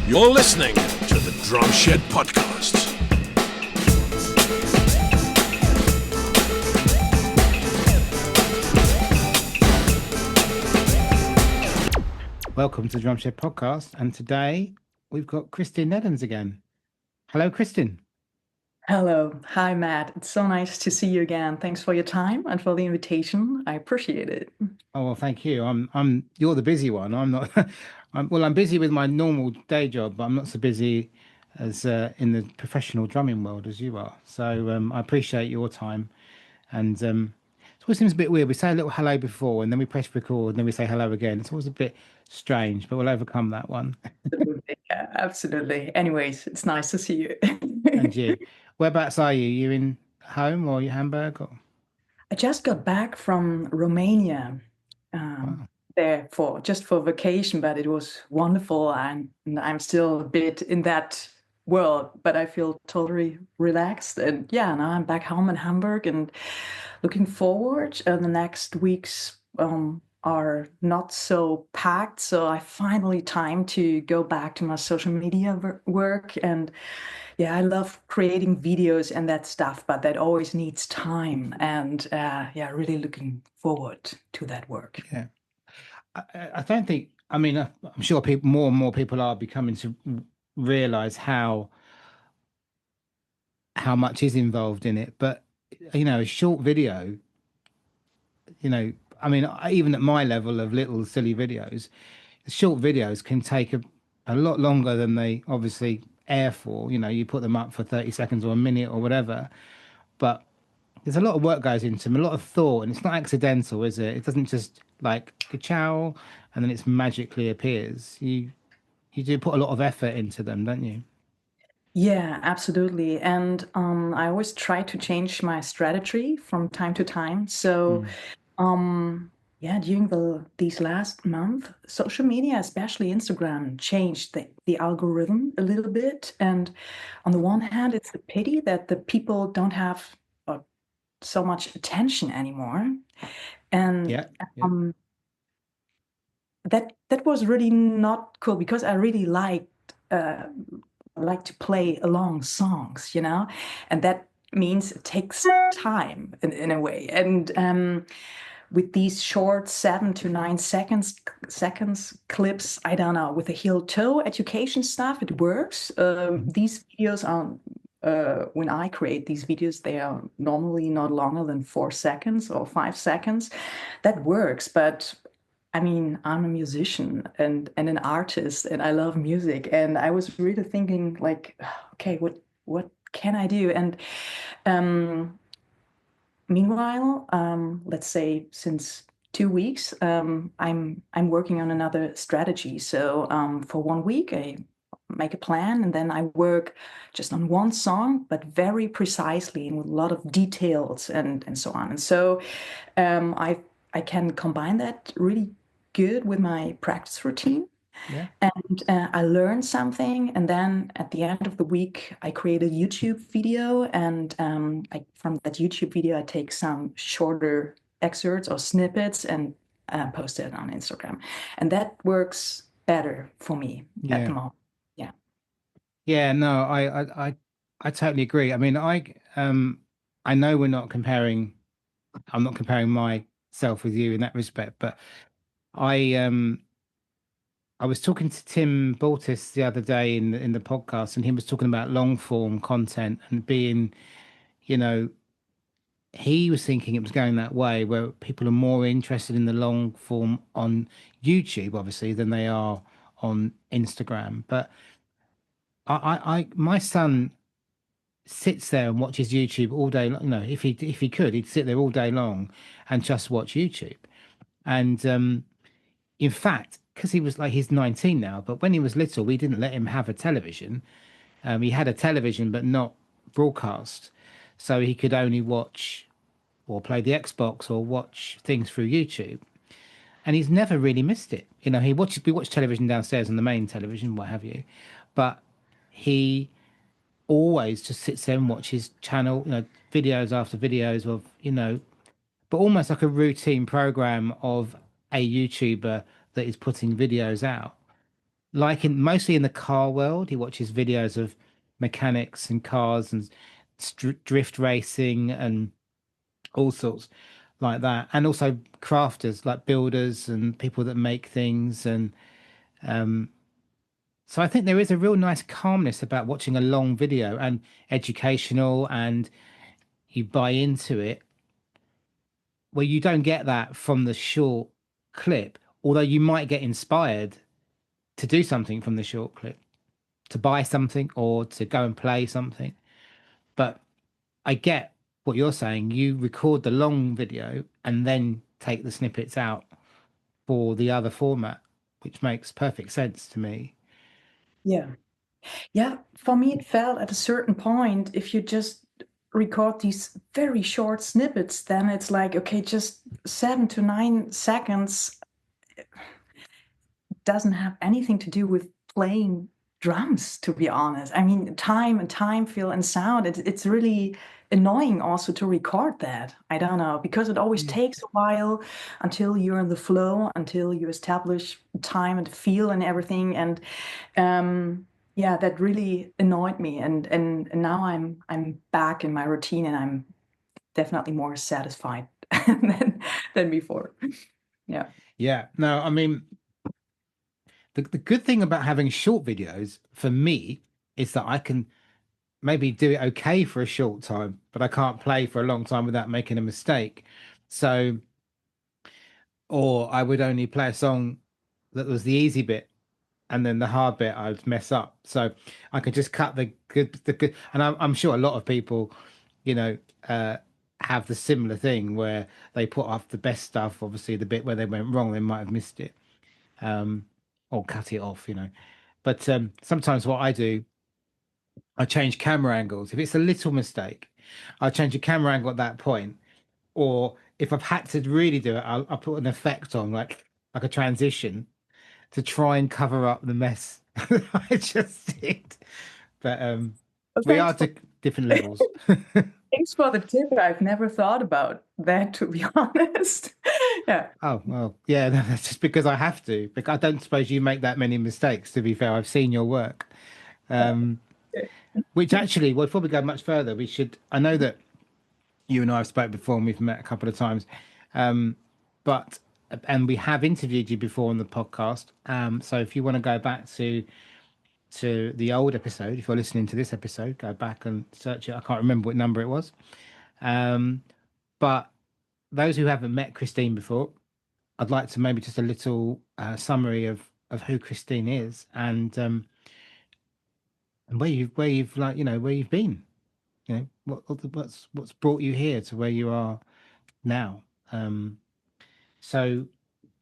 You're listening to the Drum Shed Podcast. Welcome to the Drum Shed Podcast, and today we've got Christin Neddens again. Hello, Christin. Hello. Hi, Matt. It's so nice to see you again. Thanks for your time and for the invitation. I appreciate it. Oh, well, thank you. You're the busy one. I'm not. I'm busy with my normal day job, but I'm not so busy as in the professional drumming world as you are. So I appreciate your time, and it always seems a bit weird. We say a little hello before, and then we press record, and then we say hello again. It's always a bit strange, but we'll overcome that one. Absolutely. Yeah, absolutely. Anyways, it's nice to see you. And you, whereabouts are you? You in home or you Hamburg? Or? I just got back from Romania Wow. there for vacation, but it was wonderful. And I'm still a bit in that world, but I feel totally relaxed. And yeah, now I'm back home in Hamburg and looking forward. The next weeks are not so packed, so I finally time to go back to my social media work. And yeah, I love creating videos and that stuff, but that always needs time. And yeah, really looking forward to that work. Yeah. I don't think, I mean, I'm sure people, more and more people are becoming to realize how much is involved in it. But, a short video, I mean, even at my level of little silly videos, short videos can take a lot longer than they obviously air for. You put them up for 30 seconds or a minute or whatever. But there's a lot of work goes into them, a lot of thought, and it's not accidental, is it? It doesn't just like ka-chow and then it magically appears. You do put a lot of effort into them, don't you? Yeah, absolutely. And I always try to change my strategy from time to time. So Mm. yeah, during these last month, social media, especially Instagram, changed the algorithm a little bit. And on the one hand, it's a pity that the people don't have so much attention anymore. And Yeah, yeah. um, that was really not cool because I really like to play along songs, and that means it takes time in a way. And with these short 7 to 9 seconds clips, I don't know, with the heel toe education stuff, it works. Mhm. These videos are. When I create these videos, they are normally not longer than 4 seconds or 5 seconds. That works, but I mean, I'm a musician and an artist, and I love music. And I was really thinking, like, okay, what can I do? And um, meanwhile, let's say since 2 weeks, I'm working on another strategy. So for 1 week, I make a plan, and then I work just on one song, but very precisely and with a lot of details and so on. And so I can combine that really good with my practice routine. Yeah. And I learn something, and then at the end of the week, I create a YouTube video, and from that YouTube video, I take some shorter excerpts or snippets and post it on Instagram, and that works better for me at the Yeah. moment. Yeah. Yeah, no, I totally agree. I mean, I know I'm not comparing myself with you in that respect, but I um I was talking to Tim Baltis the other day in the podcast, and he was talking about long form content and being, you know, he was thinking it was going that way where people are more interested in the long form on YouTube, obviously, than they are on Instagram. But my son sits there and watches YouTube all day long. If he could, he'd sit there all day long and just watch YouTube. And in fact, because he's 19 now, but when he was little, we didn't let him have a television. He had a television, but not broadcast. So he could only watch or play the Xbox or watch things through YouTube. And he's never really missed it. We watch television downstairs on the main television, what have you. But he always just sits there and watches channel, videos after videos of, but almost like a routine program of a YouTuber that is putting videos out. like in mostly in the car world. He watches videos of mechanics and cars and drift racing and all sorts like that, and also crafters like builders and people that make things. And um, so I think there is a real nice calmness about watching a long video and educational, and you buy into it, where you don't get that from the short clip, although you might get inspired to do something from the short clip, to buy something or to go and play something. But I get what you're saying. You record the long video and then take the snippets out for the other format, which makes perfect sense to me. Yeah. Yeah, for me, it felt at a certain point, if you just record these very short snippets, then it's like, okay, just 7 to 9 seconds doesn't have anything to do with playing drums, to be honest. I mean, time and time, feel and sound, it's really annoying also to record that. I don't know, because it always takes a while until you're in the flow, until you establish time and feel and everything. And yeah, that really annoyed me. And now I'm back in my routine, and I'm definitely more satisfied than before. Yeah. Yeah. No, I mean, the good thing about having short videos for me is that I can maybe do it okay for a short time, but I can't play for a long time without making a mistake. So, or I would only play a song that was the easy bit, and then the hard bit I'd mess up. So I could just cut the good. And I'm sure a lot of people, you know, have the similar thing where they put off the best stuff. Obviously, the bit where they went wrong, they might have missed it, um, or cut it off, you know. But sometimes what I do, I change camera angles. If it's a little mistake, I'll change the camera angle at that point. Or if I've had to really do it, I'll put an effect on, like a transition, to try and cover up the mess I just did. But Well, we are to different levels. thanks for the tip. I've never thought about that, to be honest. Yeah. Oh, well, yeah, no, that's just because I have to. Because I don't suppose you make that many mistakes, to be fair. I've seen your work. Um, which actually, well, before we go much further, we should. I know that you and I have spoken before and we've met a couple of times. Um, but, and we have interviewed you before on the podcast. So if you want to go back to the old episode, if you're listening to this episode, go back and search it. I can't remember what number it was. But those who haven't met Christine before, I'd like to maybe just a little summary of who Christine is, and where you've like, you know, where you've been, you know, what's brought you here to where you are now. So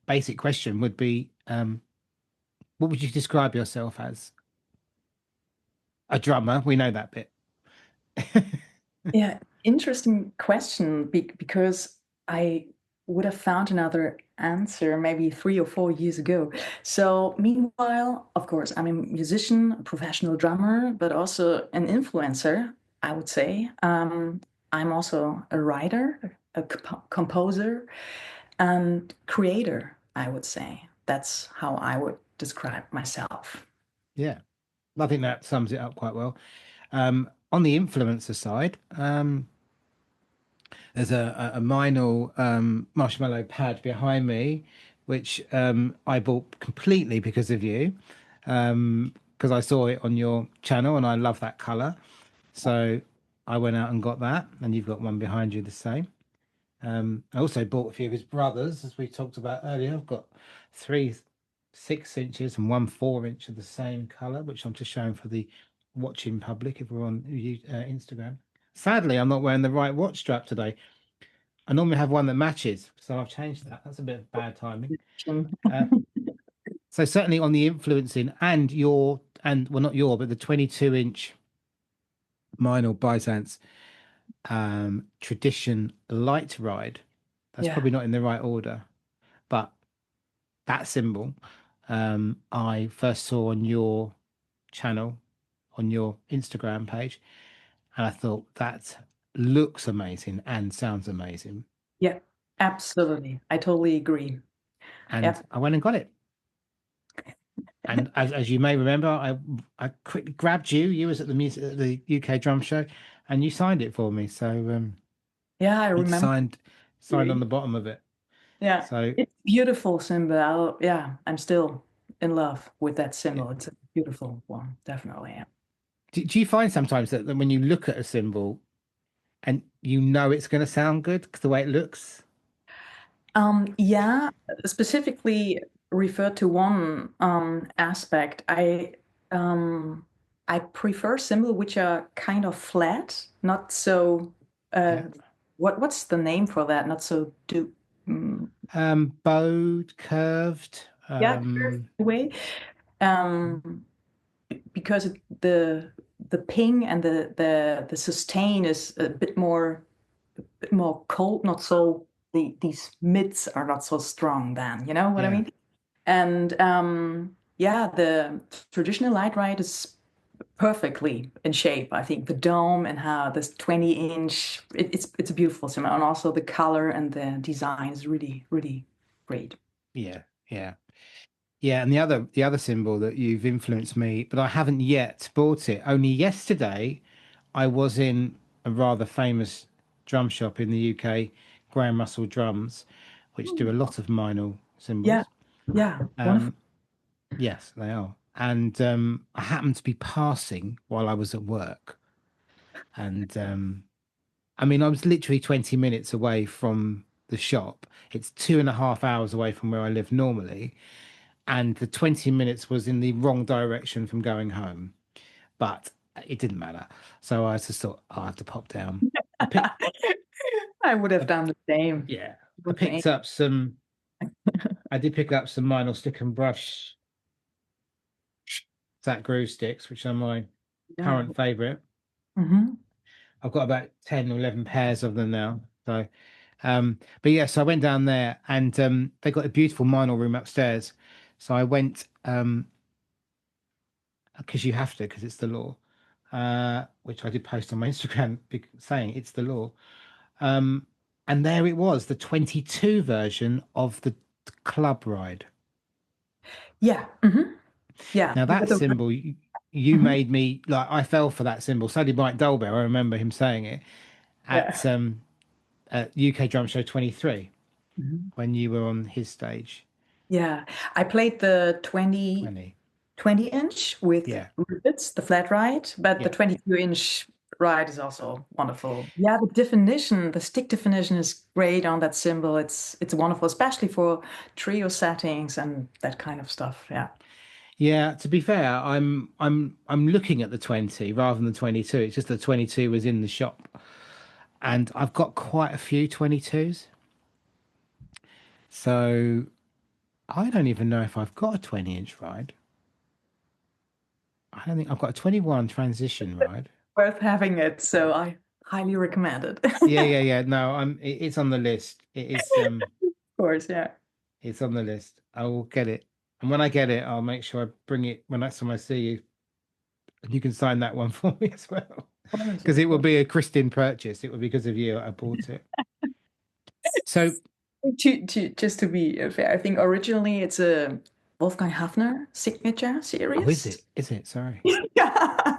basic question would be, what would you describe yourself as? A drummer, we know that bit. Yeah, interesting question, because I would have found another answer maybe 3 or 4 years ago. So, meanwhile, of course, I'm a musician, a professional drummer, but also an influencer, I would say. I'm also a writer, a composer, and creator, I would say. That's how I would describe myself. Yeah, I think that sums it up quite well. On the influencer side, there's a vinyl marshmallow pad behind me, which I bought completely because of you, because I saw it on your channel and I love that color. So I went out and got that, and you've got one behind you the same. I also bought a few of his brothers, as we talked about earlier. I've got three 6 inches and one 4 inch of the same color, which I'm just showing for the watching public if we're on Instagram. Sadly, I'm not wearing the right watch strap today. I normally have one that matches, so I've changed that. That's a bit of bad timing. So certainly on the influencing and well, not your, but the 22-inch Meinl Byzance Tradition Light Ride. That's Yeah. probably not in the right order, but that symbol I first saw on your channel, on your Instagram page, and I thought that looks amazing and sounds amazing. Yeah, absolutely. I totally agree. And Yeah. I went and got it. And as you may remember, I quickly grabbed you. You was at the UK drum show, and you signed it for me. So Yeah, I it's remember. signed on the bottom of it. Yeah, So it's beautiful symbol. Yeah, I'm still in love with that yeah. symbol. It's a beautiful one, definitely. Yeah. Do you find sometimes that when you look at a symbol and you know it's going to sound good 'cause the way it looks? Yeah, specifically referred to one aspect. I prefer symbols which are kind of flat, not so uh Yeah. what's the name for that? Not so do mm, Bowed, curved. yeah, curved way. Um because the ping and the sustain is a bit more cold, not so these mids are not so strong then, you know what I Yeah. mean? And yeah, the traditional light ride is perfectly in shape. I think the dome and how this 20-inch, it's a beautiful cinema, and also the color and the design is really, really great. Yeah. Yeah. Yeah, and the other symbol that you've influenced me, but I haven't yet bought it. Only yesterday, I was in a rather famous drum shop in the UK, Graham Russell Drums, which do a lot of minor Yeah, symbols. yeah, wonderful. Um, yes, they are. And I happened to be passing while I was at work, and I mean, I was literally 20 minutes away from the shop. It's 2.5 hours away from where I live normally, and the 20 minutes was in the wrong direction from going home, but it didn't matter. So I just thought, "Oh, I have to pop down. I picked, I would have I, done the same. yeah, I The same. picked up some, I did pick up some vinyl stick and brush Zach Groove sticks, which are my Yeah. current favorite. Hmm. I've got about 10 or 11 pairs of them now. So, but yeah, so I went down there and they got a beautiful vinyl room upstairs. So I went, because you have to, because it's the law, which I did post on my Instagram saying it's the law. Um, and there it was, the 22 version of the club ride. Yeah. Hmm. Yeah. Now that symbol, you Mhm. made me like I fell for that symbol. So did Mike Dolbear. I remember him saying it Yeah. at UK Drum Show 23 Mhm. when you were on his stage. Yeah. I played the 20. 20-inch with Yeah. rivets, the flat ride, but the Yeah. 22-inch ride is also wonderful. Yeah, the definition, the stick definition is great on that symbol. It's wonderful, especially for trio settings and that kind of stuff. Yeah. Yeah, to be fair, I'm looking at the 20 rather than the 22. It's just the 22 was in the shop. And I've got quite a few 22s. So I don't even know if I've got a 20-inch ride. I don't think I've got a 21 transition ride. Worth having it, so I highly recommend it. Yeah, Of yeah, yeah. No, it's on the list. course, yeah. It's on the list. I will get it. And when I get it, I'll make sure I bring it when next time I see you. And you can sign that one for me as well. Of course, Because of it will course. be a Christin purchase. It will be because of you I bought it. So, Just to be fair, I think originally it's a Wolfgang Hafner signature oh, is series. it? Is it? Sorry. Yeah.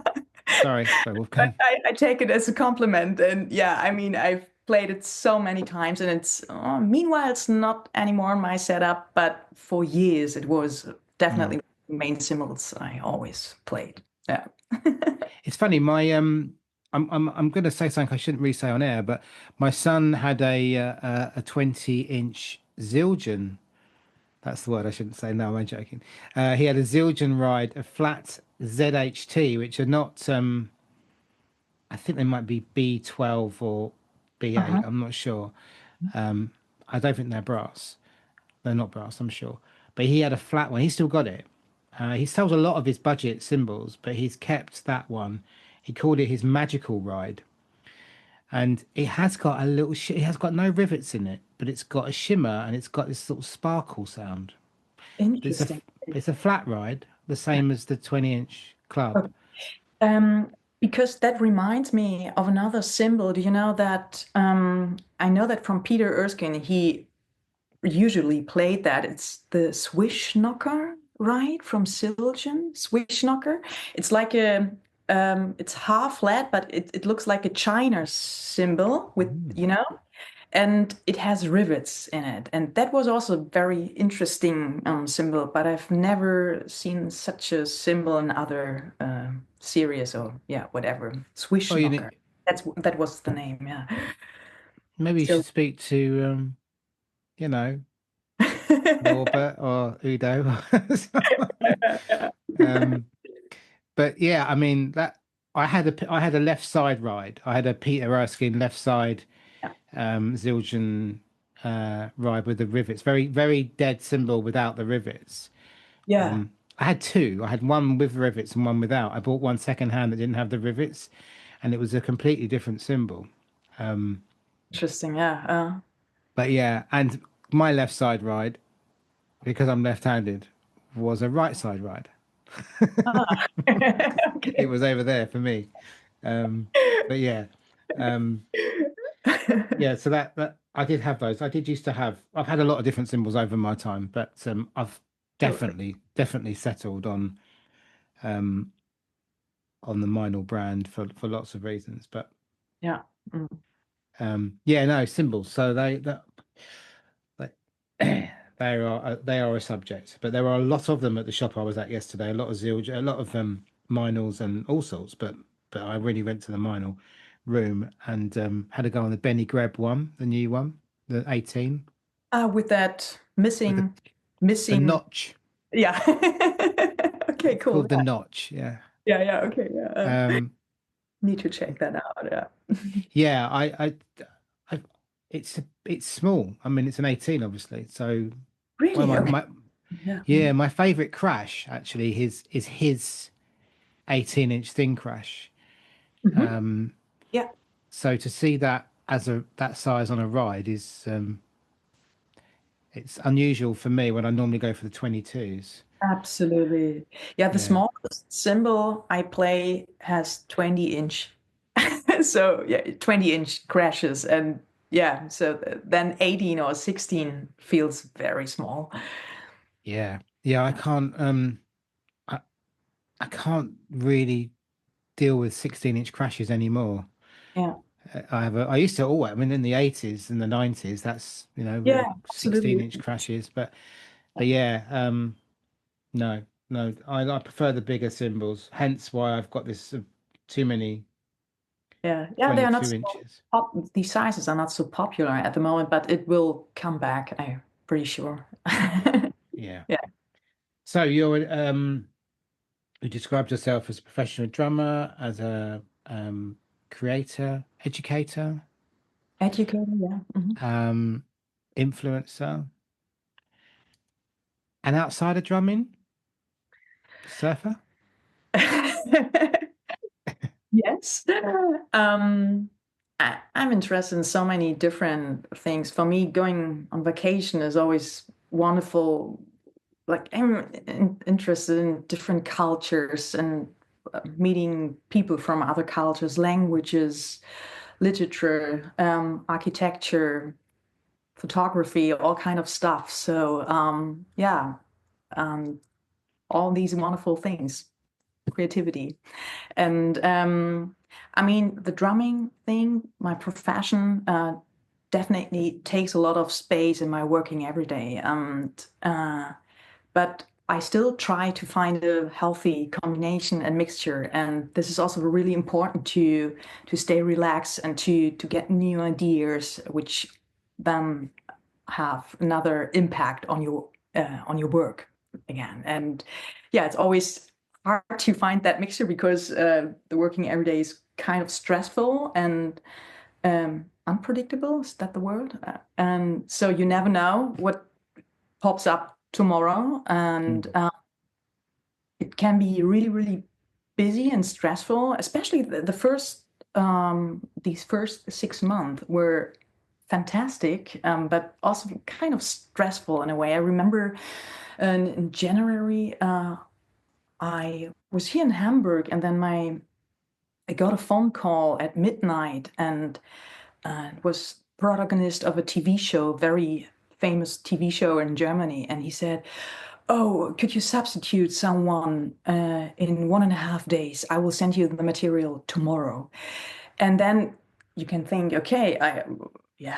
Sorry, But Wolfgang. I take it as a compliment. And yeah, I mean, I've played it so many times, and meanwhile, it's not anymore in my setup, but for years it was Mm. definitely the main cymbals I always played. Yeah. It's funny. I'm going to say something I shouldn't really say on air, but my son had a 20-inch Zildjian. That's the word I shouldn't say. No, I'm joking. He had a Zildjian ride, a flat ZHT, which are not. I think they might be B12 or B8. Uh-huh. I'm not sure. I don't think they're brass. They're not brass, I'm sure. But he had a flat one. He still got it. He sold a lot of his budget symbols, but he's kept that one. He called it his magical ride, and it has got a little. It has got no rivets in it, but it's got a shimmer and it's got this sort of sparkle sound. But Interesting. it's a flat ride, the same as the 20-inch club. Okay. Because that reminds me of another symbol. Do you know that? I know that from Peter Erskine, he usually played that. It's the swish knocker. right? From Siljan, Swishnöcker. It's like it's half flat, but it looks like a China symbol with, and it has rivets in it. And that was also a very interesting symbol, but I've never seen such a symbol in other series or whatever. Oh, Swishnöcker. That was the name, yeah. maybe you So should speak to, you know, Norbert or Udo. um, but yeah, I mean that I had a left side ride. I had a Peter Erskine left side yeah, Zildjian ride with the rivets. Very, very dead symbol without the rivets. yeah, I had two. I had one with rivets and one without. I bought one second hand that didn't have the rivets, and it was a completely different symbol. interesting, yeah. But yeah, and my left side ride, because I'm left-handed, was a right side ride. Ah. It Okay. was over there for me. Um, but yeah, um, yeah. So that I did have those. I did used to have. I've had a lot of different symbols over my time, but I've Totally. definitely settled um, on the Meinl brand for lots of reasons. But Yeah. Mm. yeah, no symbols. So they they are a subject, but there are a lot of them at the shop I was at yesterday. A lot of Zildjian, a lot of Meinls and all sorts. But I really went to the Meinl room and had a go on the Benny Greb one, the new one, the 18 With that with the missing, notch. yeah. Okay, It's cool. called the notch. Yeah. Yeah, okay, yeah. Um, Need to check that out, yeah. yeah. I it's small. I mean, it's an 18, obviously. So one Really? of Okay. Yeah. yeah, my favorite crash actually his 18-inch thin crash. Hmm. Um, Yeah, so to see that as that size on a ride is it's unusual for me when I normally go for the 22s. absolutely. Yeah, the Yeah. smallest cymbal I play has 20-inch. So yeah, 20-inch crashes. And yeah, so then 18 or 16 feels very small. Yeah. Yeah, I, I can't really deal with 16-inch crashes anymore. Yeah. I used to always, I mean in the 80s and the 90s that's, Yeah, real absolutely. 16-inch crashes, but yeah, no, no, I prefer the bigger symbols. Hence why I've got this too many Yeah, yeah, they are not 22 so inches. these sizes are not so popular at the moment, but it will come back, I'm pretty sure. Yeah. Yeah, So you described yourself as a professional drummer, as a creator, educator, educator, yeah. Mhm. um, influencer, and outside of drumming, surfer. Yes. Um, I'm interested in so many different things. For me, going on vacation is always wonderful. Like I'm interested in different cultures and meeting people from other cultures, languages, literature, architecture, photography, all kind of stuff. So yeah, um, all these wonderful things, creativity. And I mean, the drumming thing, my profession, definitely takes a lot of space in my working every day. But I still try to find a healthy combination and mixture. And this is also really important to stay relaxed and to get new ideas, which then have another impact on your work again. And yeah, it's always hard to find that mixture because the working every day is kind of stressful and unpredictable. Is that the word? And so you never know what pops up tomorrow, and Mm. it can be really, really busy and stressful, especially the first these first 6 months were fantastic, but also kind of stressful in a way. I remember in January, I was here in Hamburg, and then I got a phone call at midnight, and it was protagonist of a TV show, very famous TV show in Germany, and he said, oh, could you substitute someone in 1.5 days? I will send you the material tomorrow. And then you can think, okay,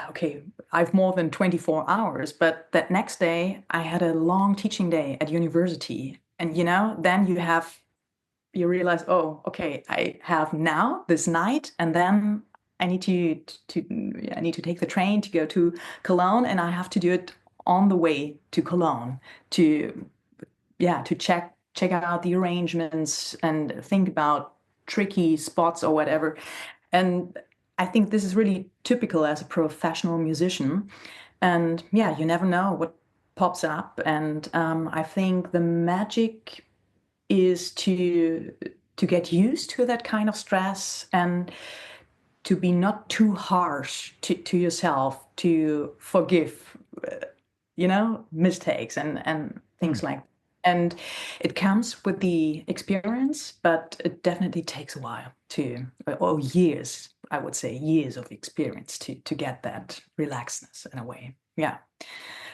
okay, I've more than 24 hours, but that next day I had a long teaching day at university. And then you realize, oh, okay, I have now this night, and then I need to take the train to go to Cologne, and I have to do it on the way to Cologne to check out the arrangements and think about tricky spots or whatever. And I think this is really typical as a professional musician. And yeah, you never know what pops up. And I think the magic is to get used to that kind of stress and to be not too harsh to yourself, to forgive, mistakes and things like that. And it comes with the experience, but it definitely takes a while or years, I would say, years of experience to get that relaxedness in a way. Yeah.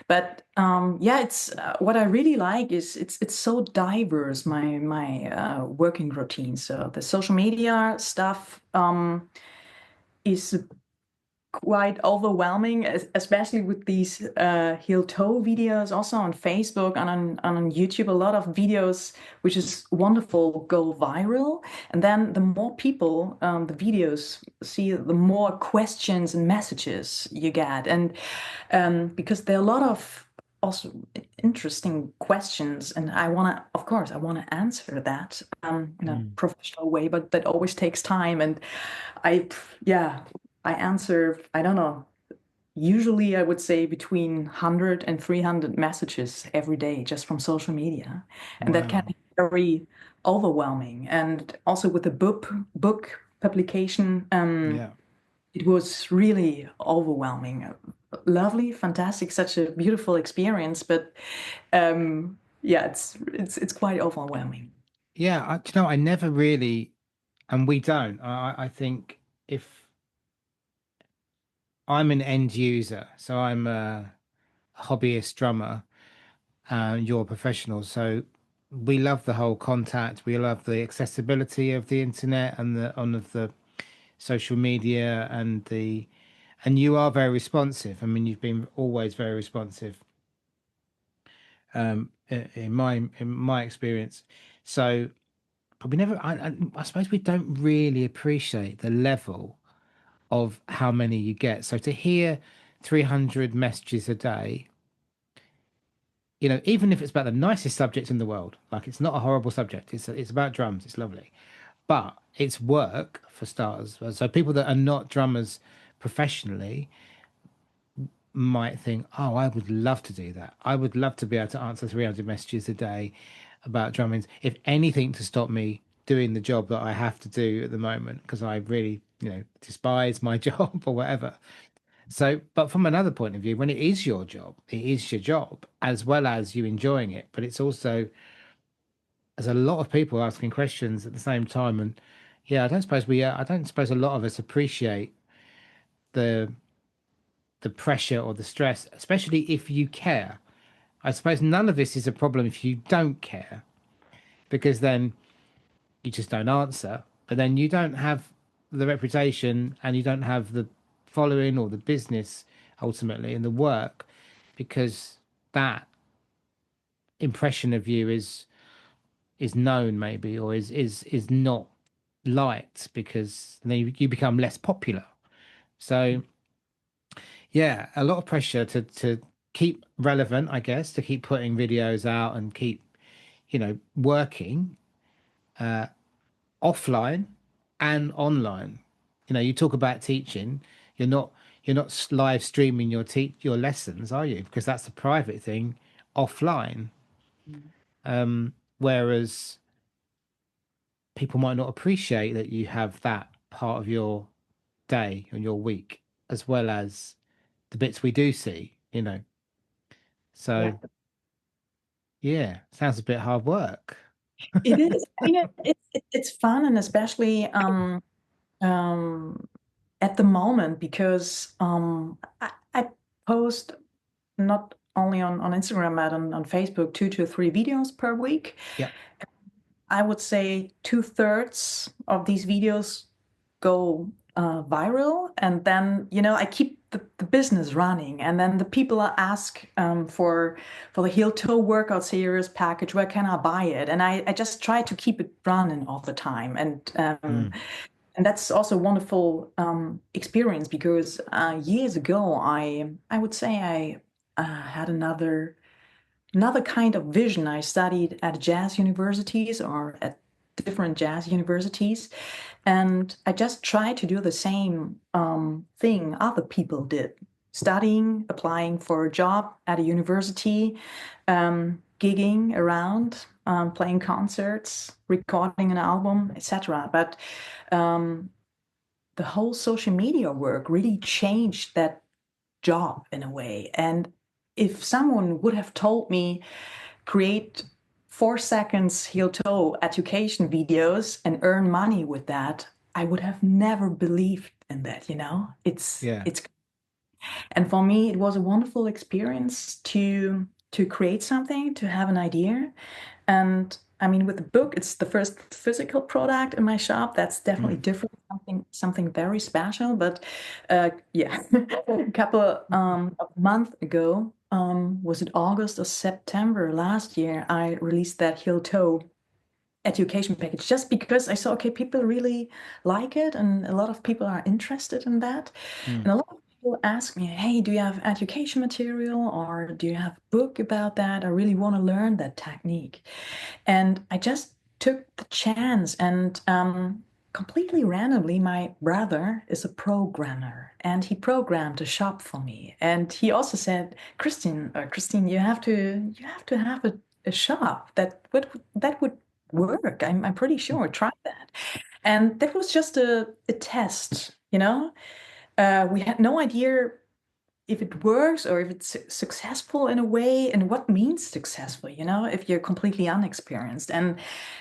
But it's what I really like is it's so diverse, my working routine. So the social media stuff is quite overwhelming, especially with these heel toe videos. Also on Facebook and on YouTube, a lot of videos, which is wonderful, go viral. And then the more people the videos see, the more questions and messages you get. And because there are a lot of also interesting questions, and I want to answer that in a professional way, but that always takes time. And I answer, I don't know, usually I would say between 100 and 300 messages every day just from social media. And that can be very overwhelming. And also with the book publication, it was really overwhelming. Lovely, fantastic, such a beautiful experience. But it's quite overwhelming. Yeah, I never really, and we don't. I think if I'm an end user, so I'm a hobbyist drummer, you're a professional, so we love the whole contact. We love the accessibility of the internet and the social media and you are very responsive. I mean, you've been always very responsive. In my experience, so but we never. I suppose we don't really appreciate the level of how many you get. So to hear 300 messages a day, even if it's about the nicest subject in the world, like it's not a horrible subject, it's about drums, it's lovely, but it's work for starters. So people that are not drummers professionally might think, oh, I would love to do that. I would love to be able to answer 300 messages a day about drumming. If anything to stop me doing the job that I have to do at the moment, because I really, despise my job or whatever. So, but from another point of view, when it is your job, it is your job as well as you enjoying it. But it's also, there's a lot of people asking questions at the same time. And yeah, I don't suppose a lot of us appreciate the pressure or the stress, especially if you care. I suppose none of this is a problem if you don't care, because then you just don't answer. But then you don't have the reputation and you don't have the following or the business ultimately and the work, because that impression of you is known maybe, or is not liked, because then you become less popular. So yeah, a lot of pressure to keep relevant, I guess, to keep putting videos out and keep, working offline and online. You talk about teaching, you're not live streaming your lessons, are you? Because that's a private thing offline. Whereas people might not appreciate that you have that part of your day and your week as well as the bits we do see. Yeah. So yeah, sounds a bit hard work. It is. I mean, it's fun, and especially at the moment, because I post not only on Instagram, but on Facebook, 2 to 3 videos per week. Yeah. I would say 2/3 of these videos go viral, and then I keep the business running, and then the people ask for the heel toe workout series package. Where can I buy it? And I just try to keep it running all the time, and that's also a wonderful experience, because years ago I would say I had another kind of vision. I studied at jazz universities, or at different jazz universities, and I just tried to do the same thing other people did, studying, applying for a job at a university, gigging around, playing concerts, recording an album, etc. But the whole social media work really changed that job in a way. And if someone would have told me, create 4 seconds heel toe education videos and earn money with that, I would have never believed in that. Yeah. It's And for me, it was a wonderful experience to create something, to have an idea. And I mean, with the book, it's the first physical product in my shop. That's definitely different, something very special. But yeah, a couple of months ago, was it August or September last year, I released that heel toe education package, just because I saw, okay, people really like it, and a lot of people are interested in that. And a lot of people ask me, hey, do you have education material, or do you have a book about that? I really want to learn that technique. And I just took the chance, and completely randomly, my brother is a programmer, and he programmed a shop for me. And he also said, Christine, you have to have a shop that would work. I'm pretty sure. Try that. And that was just a test. We had no idea if it works, or if it's successful in a way, and what means successful, if you're completely unexperienced. And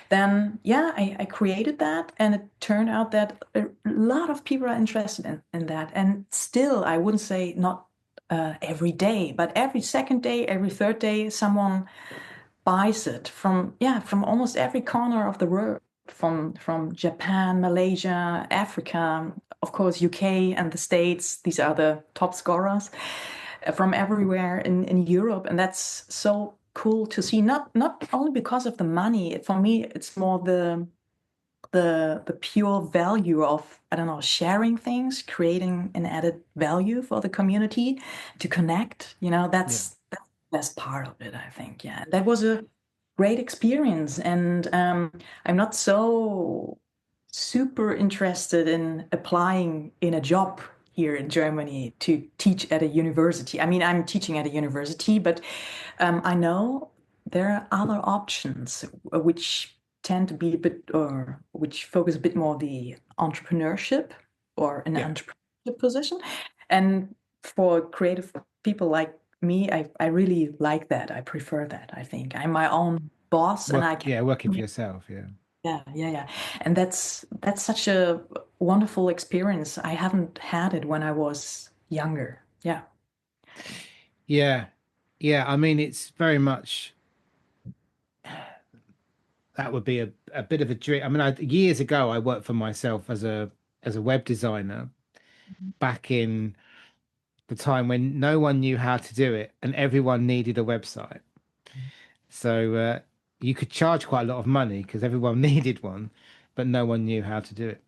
then, yeah, I created that, and it turned out that a lot of people are interested in that. And still, I wouldn't say not every day, but every second day, every third day, someone buys it from almost every corner of the world, from Japan, Malaysia, Africa, of course, UK and the States. These are the top scorers, from everywhere in Europe. And that's so cool to see, not only because of the money. For me, it's more the pure value of, I don't know, sharing things, creating an added value for the community, to connect. That's the best part of it, I think. Yeah, that was a great experience. And I'm not so super interested in applying in a job here in Germany to teach at a university. I mean, I'm teaching at a university, but I know there are other options which tend to be a bit, or which focus a bit more the entrepreneurship, or an entrepreneurship position. And for creative people like me, I really like that. I prefer that. I think I'm my own boss, and I can. Working for yourself. Yeah. And that's such a wonderful experience. I haven't had it when I was younger. Yeah. I mean, it's very much, that would be a bit of a dream. I mean, years ago, I worked for myself as a web designer, back in the time when no one knew how to do it and everyone needed a website. So you could charge quite a lot of money because everyone needed one, but no one knew how to do it.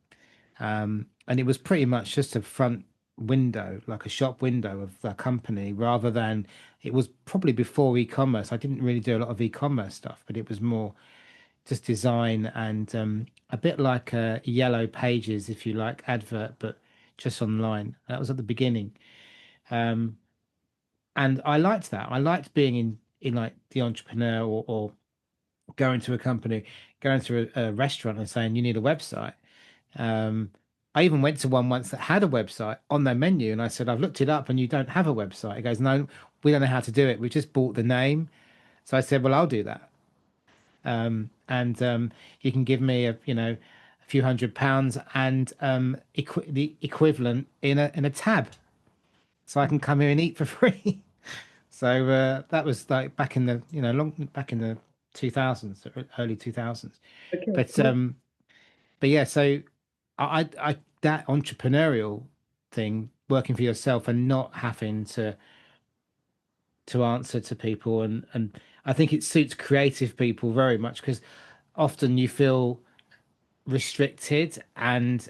And it was pretty much just a front window, like a shop window of the company, rather than, it was probably before e-commerce. I didn't really do a lot of e-commerce stuff, but it was more just design, and a bit like a Yellow Pages, if you like, advert, but just online. That was at the beginning. And I liked that. I liked being in like the entrepreneur, or going to a company, going to a restaurant and saying, you need a website. I even went to one once that had a website on their menu, and I said, I've looked it up and you don't have a website. It goes, no, we don't know how to do it. We just bought the name. So I said, well, I'll do that. And you can give me a few £100 and the equivalent in a tab, so I can come here and eat for free. So that was like back in the long back in the 2000s, early 2000s. Okay, But cool. but yeah, so I that entrepreneurial thing, working for yourself and not having to answer to people, and I think it suits creative people very much because often you feel restricted and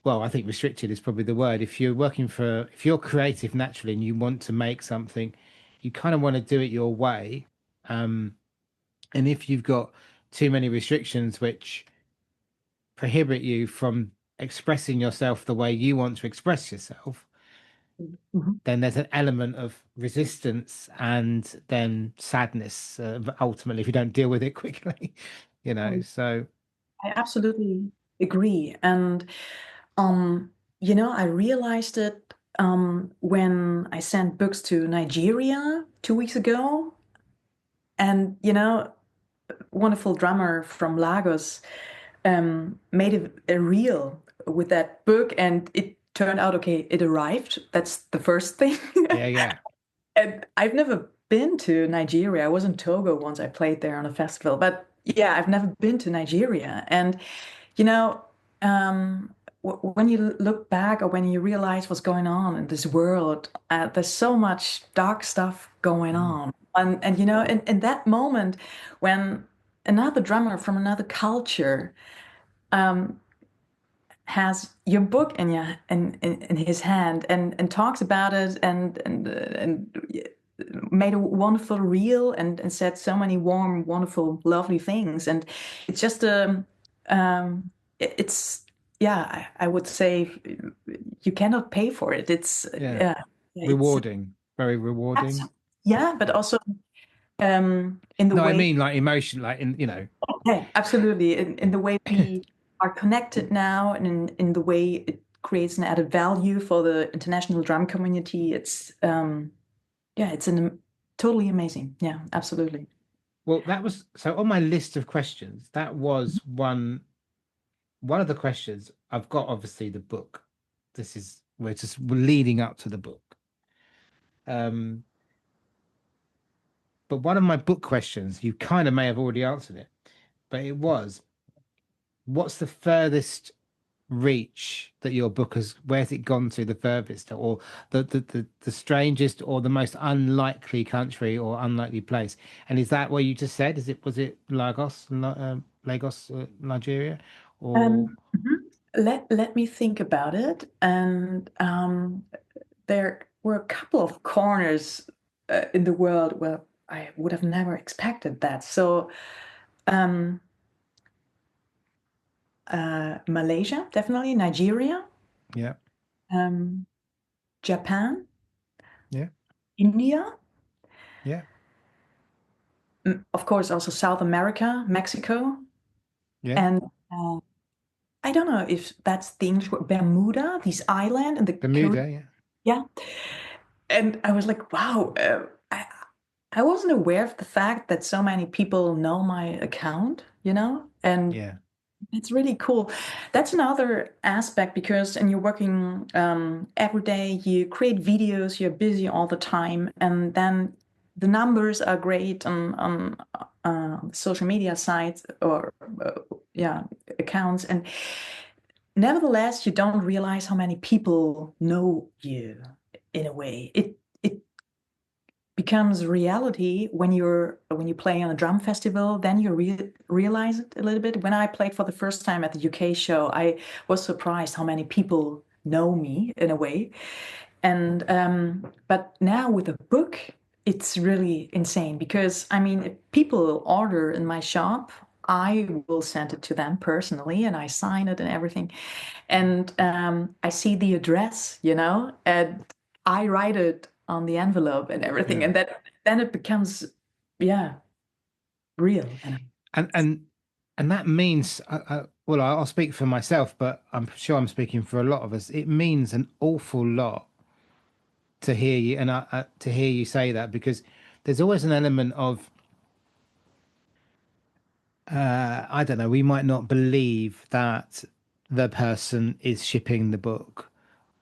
well, I think restricted is probably the word. If you're creative naturally and you want to make something, you kind of want to do it your way. Um, and if you've got too many restrictions which prohibit you from expressing yourself the way you want to express yourself, Mhm. then there's an element of resistance and then sadness, ultimately, if you don't deal with it quickly, So, I absolutely agree. And I realized it when I sent books to Nigeria 2 weeks ago. And wonderful drummer from Lagos made a reel with that book, and it turned out okay. It arrived. That's the first thing. yeah, yeah, And I've never been to Nigeria. I was in Togo once. I played there on a festival, but yeah, I've never been to Nigeria. And you know, when you look back or when you realize what's going on in this world, there's so much dark stuff going mm, on. And in that moment, when another drummer from another culture um, has your book in his hand and talks about it and made a wonderful reel and said so many warm, wonderful, lovely things. And it's just it's yeah, I would say you cannot pay for it. yeah, It's rewarding, very rewarding. yeah, but also in the No, I way. mean like emotion, like Yeah, absolutely. In the way we are connected now, and in the way it creates an added value for the international drum community, it's totally amazing. Yeah, absolutely. well, that was so on my list of questions. That was one of the questions I've got. Obviously, the book. We're leading up to the book. Um, but one of my book questions, you kind of may have already answered it, but it was, what's the furthest reach that your book has, where's it gone to the furthest, or the strangest or the most unlikely country or unlikely place? And is that what you just said? Was it Lagos, Nigeria, or Mhm. Let me think about it. And there were a couple of corners in the world where I would have never expected that. So um, Malaysia, definitely, Nigeria, yeah, um, Japan, yeah, India, yeah, of course, also South America, Mexico, yeah, and uh, I don't know if that's the English word, Bermuda, this island in the Caribbean. Bermuda, yeah, Yeah. And I was like, wow, I wasn't aware of the fact that so many people know my account, and yeah, it's really cool. That's another aspect because, and you're working every day, you create videos, you're busy all the time, and then the numbers are great on social media sites or yeah, accounts, and nevertheless, you don't realize how many people know you in a way. It becomes reality when you play on a drum festival. Then you realize it a little bit. When I played for the first time at the UK show, I was surprised how many people know me in a way. And but now with a book, it's really insane because I mean, if people order in my shop, I will send it to them personally and I sign it and everything. And I see the address, and I write it on the envelope and everything. yeah. And then it becomes, yeah, real. And that means, well, I'll speak for myself, but I'm sure I'm speaking for a lot of us. It means an awful lot to hear you and to hear you say that, because there's always an element of I don't know, we might not believe that the person is shipping the book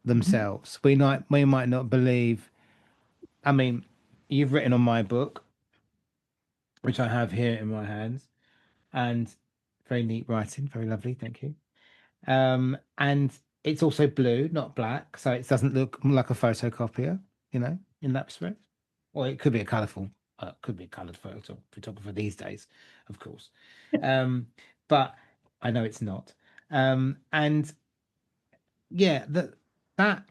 Mhm. themselves. We might not believe I mean, you've written on my book, which I have here in my hands, and very neat writing, very lovely, thank you. And it's also blue, not black, so it doesn't look like a photocopier, in that respect. Or it could be a colourful, could be a coloured photographer these days, of course. But I know it's not. And yeah, that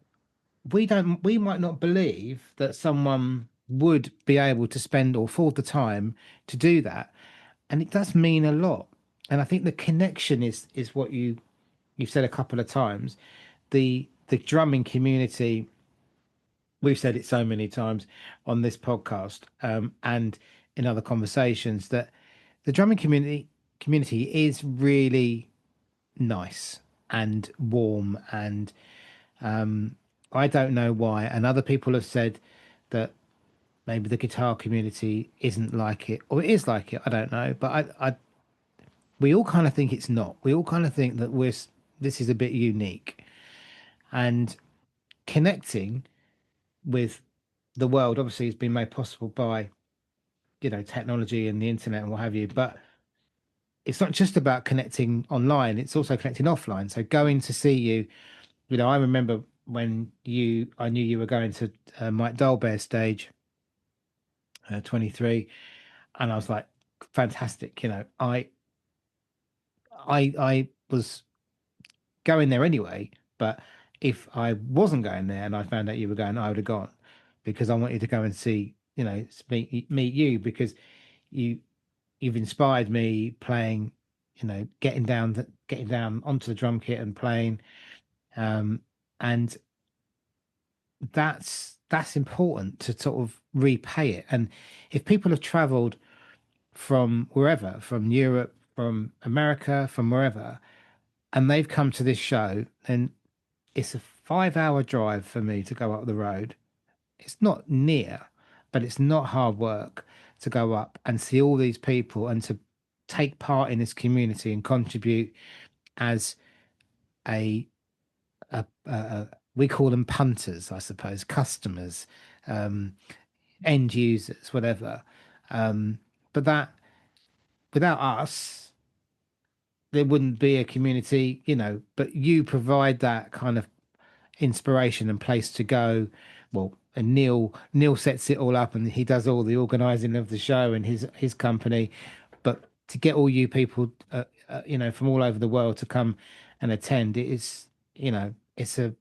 we might not believe that someone would be able to spend or afford the time to do that, and it does mean a lot. And I think the connection is what you've said a couple of times. The drumming community, we've said it so many times on this podcast, and in other conversations, that the drumming community is really nice and warm, and I don't know why. And other people have said that maybe the guitar community isn't like it, or it is like it. I don't know, but we all kind of think it's not. We all kind of think that this is a bit unique, and connecting with the world obviously has been made possible by technology and the internet and what have you. But it's not just about connecting online; it's also connecting offline. So going to see you, I remember when I knew you were going to Mike Dolbear's stage, 23, and I was like, fantastic. I was going there anyway, but if I wasn't going there and I found out you were going, I would have gone, because I wanted to go and see, meet you, because you you've inspired me playing, getting down onto the drum kit and playing, and that's important to sort of repay it. And if people have traveled from wherever, from Europe, from America, from wherever, and they've come to this show, then it's a 5 hour drive for me to go up the road. It's not near, but it's not hard work to go up and see all these people and to take part in this community and contribute as a, we call them punters, I suppose, customers, end users, whatever. But that, without us, there wouldn't be a community, but you provide that kind of inspiration and place to go. Well, and Neil sets it all up, and he does all the organizing of the show and his company. But to get all you people, from all over the world to come and attend, it is, it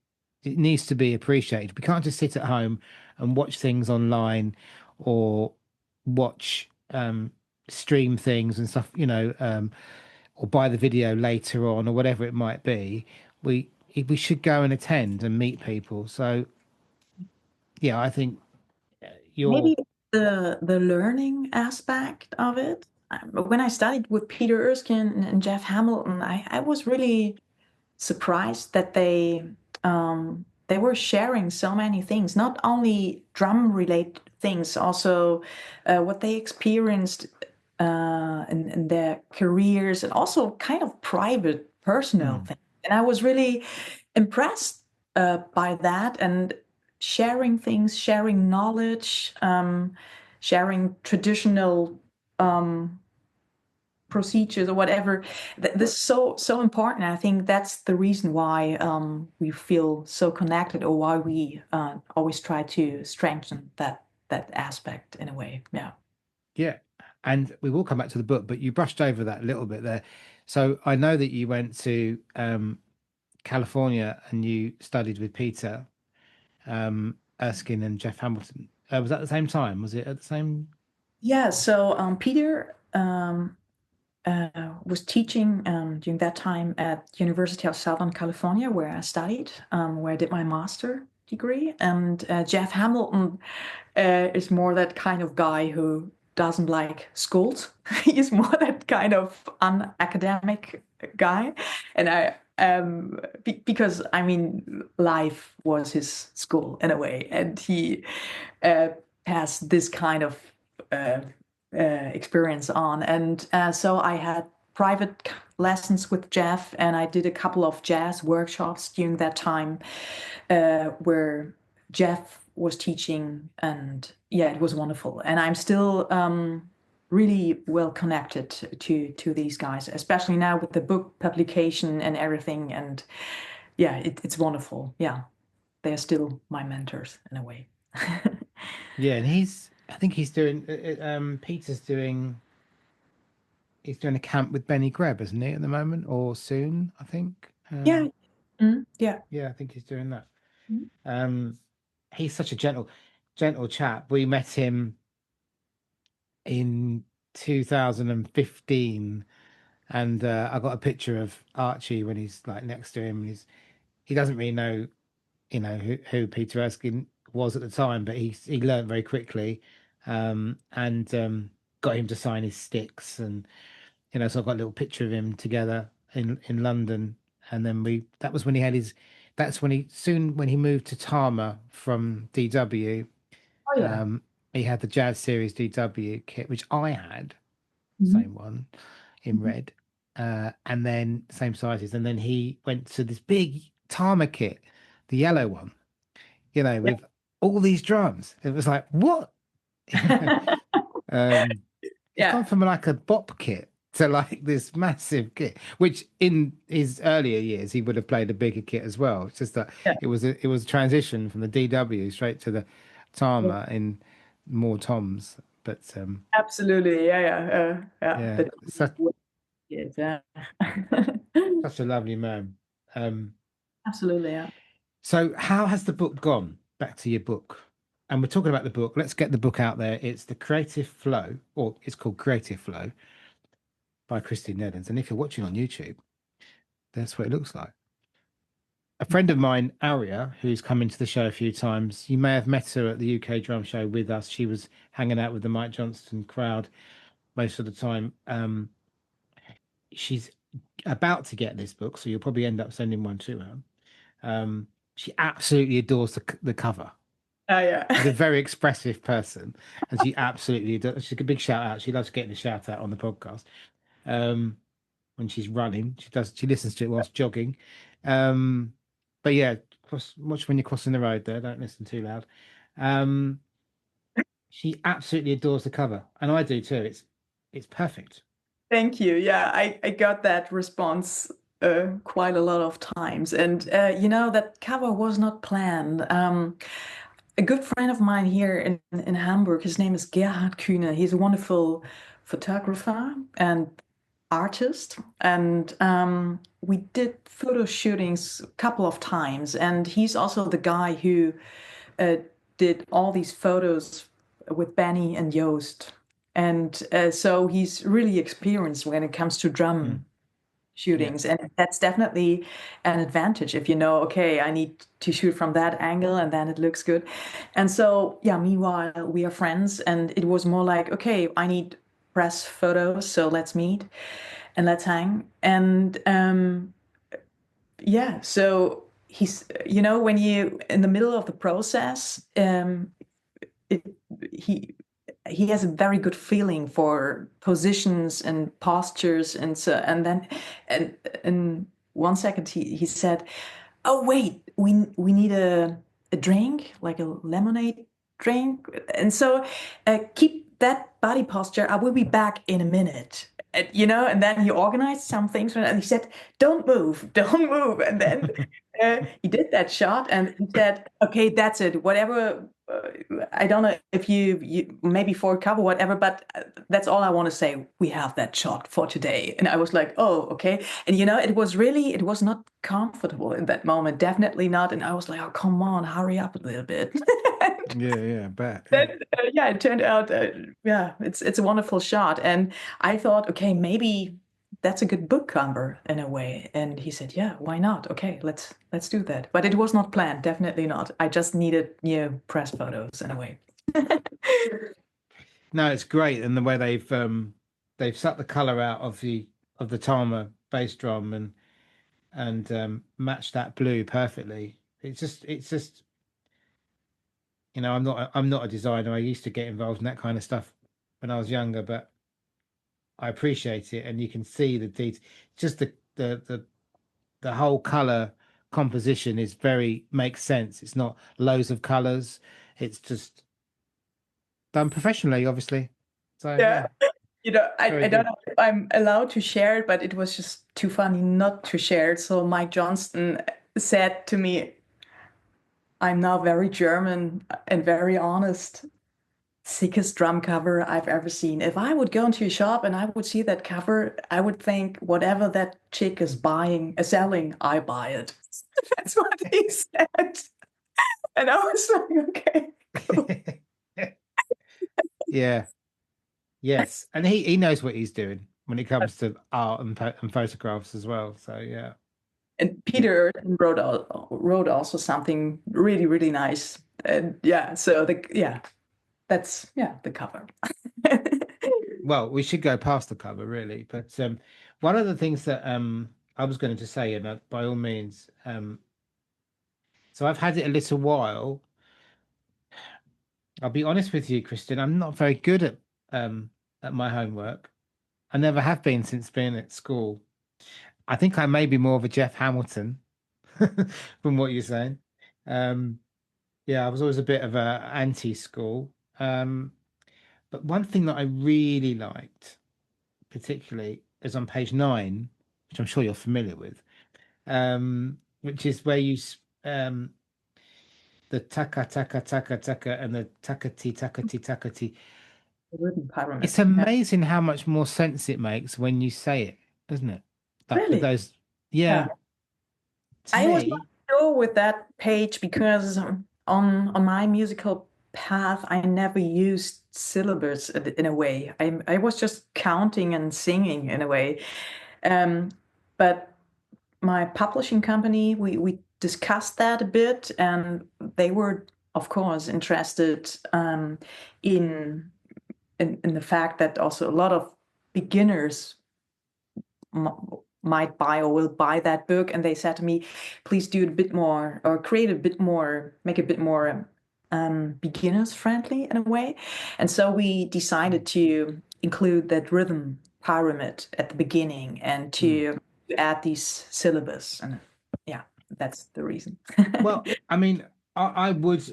needs to be appreciated. We can't just sit at home and watch things online, or watch stream things and stuff, or buy the video later on, or whatever it might be. We should go and attend and meet people. So yeah, I think you're Maybe the learning aspect of it. When I studied with Peter Erskine and Jeff Hamilton, I was really surprised that they were sharing so many things, not only drum related things, also what they experienced in their careers, and also kind of private, personal things. And I was really impressed by that, and sharing things, sharing knowledge, sharing traditional procedures or whatever. This is so important. I think that's the reason why we feel so connected, or why we always try to strengthen that aspect in a way. Yeah. Yeah, and we will come back to the book, but you brushed over that a little bit there. So I know that you went to California and you studied with Peter Erskine and Jeff Hamilton. Was that at the same time? Was it at the same? Yeah. So Peter was teaching during that time at University of Southern California, where I studied, where I did my master degree. And Jeff Hamilton is more that kind of guy who doesn't like schools. He's more that kind of unacademic guy. And because I mean, life was his school in a way, and he has this kind of experience on. And so I had private lessons with Jeff, and I did a couple of jazz workshops during that time, where Jeff was teaching, and yeah, it was wonderful. And I'm still really well connected to these guys, especially now with the book publication and everything. And yeah, it's wonderful. Yeah, they're still my mentors in a way. Yeah, and I think he's doing. Peter's doing. He's doing a camp with Benny Greb, isn't he, at the moment, or soon? I think. Yeah. Yeah. Yeah, I think he's doing that. Mhm. He's such a gentle chap. We met him in 2015, and I got a picture of Archie when he's like next to him. He doesn't really know, who Peter Erskine was at the time, but he learned very quickly, and got him to sign his sticks, and so I got a little picture of him together in London, and then that was when he had his. That's when when he moved to Tama from DW. Oh yeah. He had the Jazz Series DW kit, which I had, Mhm. same one in Mhm. red, and then same sizes. And then he went to this big Tama kit, the yellow one, Yeah. with all these drums. It was like, what? um, he's Yeah. gone from like a bop kit to like this massive kit, which in his earlier years he would have played a bigger kit as well. It's just that Yeah. it was a transition from the DW straight to the Yeah. Tama in more toms. But Absolutely. Yeah. Yeah. Yeah. yeah, But yeah. such a lovely man. Absolutely. Yeah. So how has the book gone? Back to your book. And we're talking about the book. Let's get the book out there. It's The Creative Flow, or it's called Creative Flow by Christin Neddens. And if you're watching on YouTube, that's what it looks like. A friend of mine, Aria, who's come into the show a few times, you may have met her at the UK Drum Show with us. She was hanging out with the Mike Johnston crowd most of the time. She's about to get this book, so you'll probably end up sending one to her. She absolutely adores the cover. Oh yeah. She's a very expressive person, and she absolutely does. She's a big shout out. She loves getting a shout out on the podcast. When she's running, she listens to it whilst jogging. But yeah, watch when you're crossing the road there. Don't listen too loud. She absolutely adores the cover, and I do too. It's perfect. Thank you. Yeah, I got that response quite a lot of times. And that cover was not planned. A good friend of mine here in Hamburg, his name is Gerhard Kühne. He's a wonderful photographer and artist. And we did photo shootings a couple of times. And he's also the guy who uh, did all these photos with Benny and Joost. And so he's really experienced when it comes to drum shootings. And that's definitely an advantage if you know, okay, I need to shoot from that angle and then it looks good. And so, yeah, meanwhile, we are friends. And it was more like, okay, I need press photos. So let's meet and let's hang. And yeah, so he's, when you in the middle of the process, it, he he has a very good feeling for positions and postures, and then and in 1 second he said, "Oh wait, we need a drink, like a lemonade drink," and so keep that body posture. I will be back in a minute. And then he organized some things, and he said, "Don't move, don't move." And then he did that shot, and he said, "Okay, that's it. Whatever. I don't know if you maybe for cover whatever, but that's all I want to say. We have that shot for today." And I was like, "Oh, okay." And it was not comfortable in that moment, definitely not. And I was like, "Oh, come on, hurry up a little bit." Yeah, bet. Then, yeah, it turned out, yeah, it's a wonderful shot. And I thought, okay, maybe that's a good book cover in a way. And he said, yeah, why not? Okay, let's do that. But it was not planned, definitely not. I just needed press photos in a way. No, it's great, and the way they've sucked the color out of the Tama bass drum and matched that blue perfectly. It's just I'm not a designer. I used to get involved in that kind of stuff when I was younger, but I appreciate it, and you can see the detail. Just the whole color composition is makes sense. It's not loads of colors. It's just done professionally, obviously. So Yeah. very I don't good. know if I'm allowed to share it, but it was just too funny not to share it. So Mike Johnston said to me, I'm now very German and very honest. Sickest drum cover I've ever seen. If I would go into a shop and I would see that cover, I would think whatever that chick is buying, selling, I buy it. That's what he said. And I was like, okay, cool. Yeah. Yes. And he knows what he's doing when it comes to art and photographs as well. So yeah. And Peter wrote also something really, really nice. And yeah, so that's the cover. Well, we should go past the cover really, but one of the things that I was going to say, and by all means, so I've had it a little while. I'll be honest with you, Christian, I'm not very good at my homework. I never have been since being at school. I think I may be more of a Jeff Hamilton from what you're saying. Um, yeah, I was always a bit of a anti-school. But one thing that I really liked, particularly, is on page 9, which I'm sure you're familiar with, which is where the taka taka taka taka and the takati takati takati. The Rhythm It's Pyramid. Yeah. amazing how much more sense it makes when you say it, isn't it? Like with Really? those, yeah, Yeah. to I was not me, sure with that page because on my musical path, I never used syllables in a way. I was just counting and singing in a way. Um, but my publishing company, we discussed that a bit, and they were, of course, interested in, in the fact that also a lot of beginners might buy or will buy that book, and they said to me, please do it a bit more or create a bit more, make it a bit more beginners friendly in a way. And so we decided to include that rhythm pyramid at the beginning and mm. to add these syllabus. And yeah, that's the reason. Well, I mean, I would,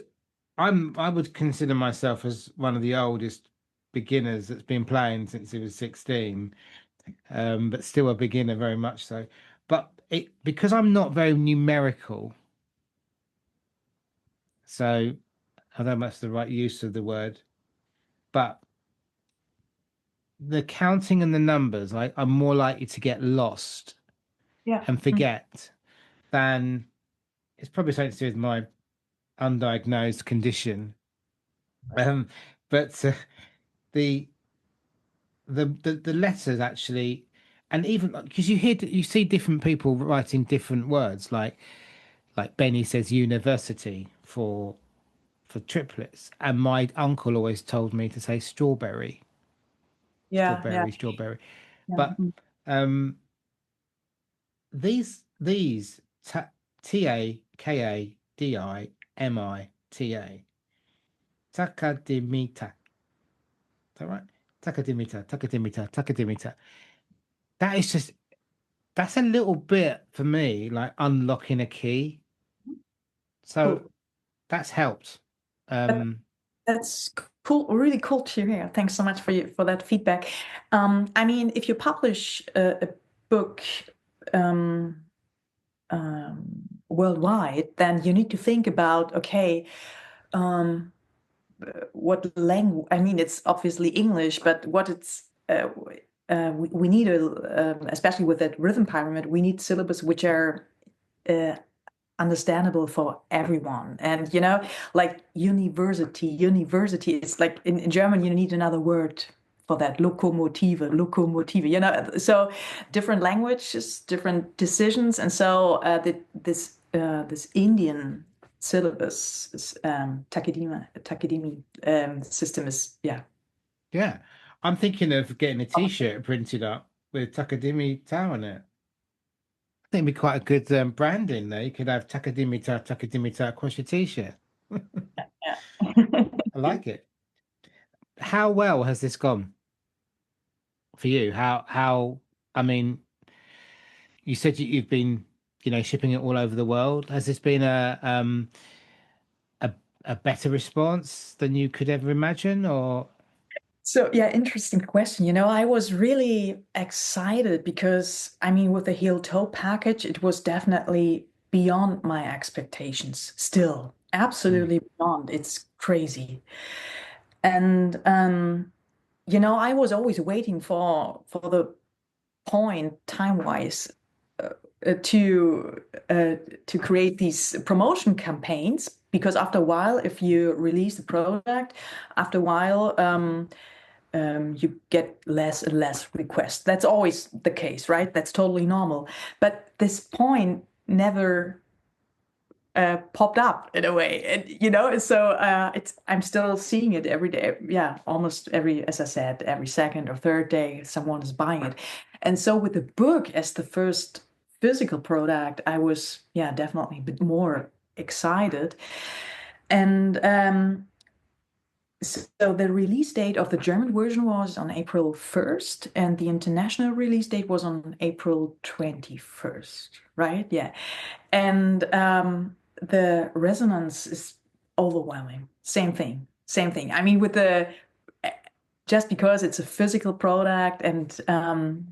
I would consider myself as one of the oldest beginners that's been playing since he was 16, but still a beginner very much so. But because I'm not very numerical, so I don't know if that's the right use of the word, but the counting and the numbers, I'm more likely to get lost Yeah. and forget than it's probably something to do with my undiagnosed condition. Um, but the the letters actually, and even because you see different people writing different words, like Benny says university for triplets, and my uncle always told me to say strawberry, Yeah. Yeah. strawberry, strawberry. Yeah. But um, these Takadimita, Takadimita, is that right? Takadimita. That is just that's a little bit for me like unlocking a key. So Cool. that's helped. But Um, that's cool, really cool to hear. Thanks so much for that feedback. I mean, if you publish a book um, worldwide, then you need to think about, okay, um, what language? I mean, it's obviously English, but what it's we need especially with that rhythm pyramid, we need syllables which are uh, understandable for everyone. And like university, it's like in German you need another word for that, locomotive, so different languages, different decisions. And so this Indian syllabus is, takadimi system is, yeah. yeah, I'm thinking of getting a T-shirt printed up with Takadimi Tau on it. I think it'd be quite a good branding there. You could have Takadimi Tau across your T-shirt. Yeah. I like it. How well has this gone for you? I mean, you said you've been, shipping it all over the world. Has this been a a better response than you could ever imagine, or? So yeah, interesting question. I was really excited because I mean, with the heel toe package, it was definitely beyond my expectations. Still, Mm, absolutely beyond. It's crazy. And I was always waiting for the point time-wise uh, to to create these promotion campaigns because after a while, if you release the product, after a while, you get less and less requests. That's always the case, right? That's totally normal. But this point never popped up in a way, and so I'm still seeing it every day. Yeah, almost every, as I said, every second or third day, someone is buying it. And so with the book as the first physical product, I was, yeah, definitely a bit more excited. And so the release date of the German version was on April 1st, and the international release date was on April 21st, right? Yeah. And the resonance is overwhelming. Same thing. Same thing. I mean, with the just because it's a physical product and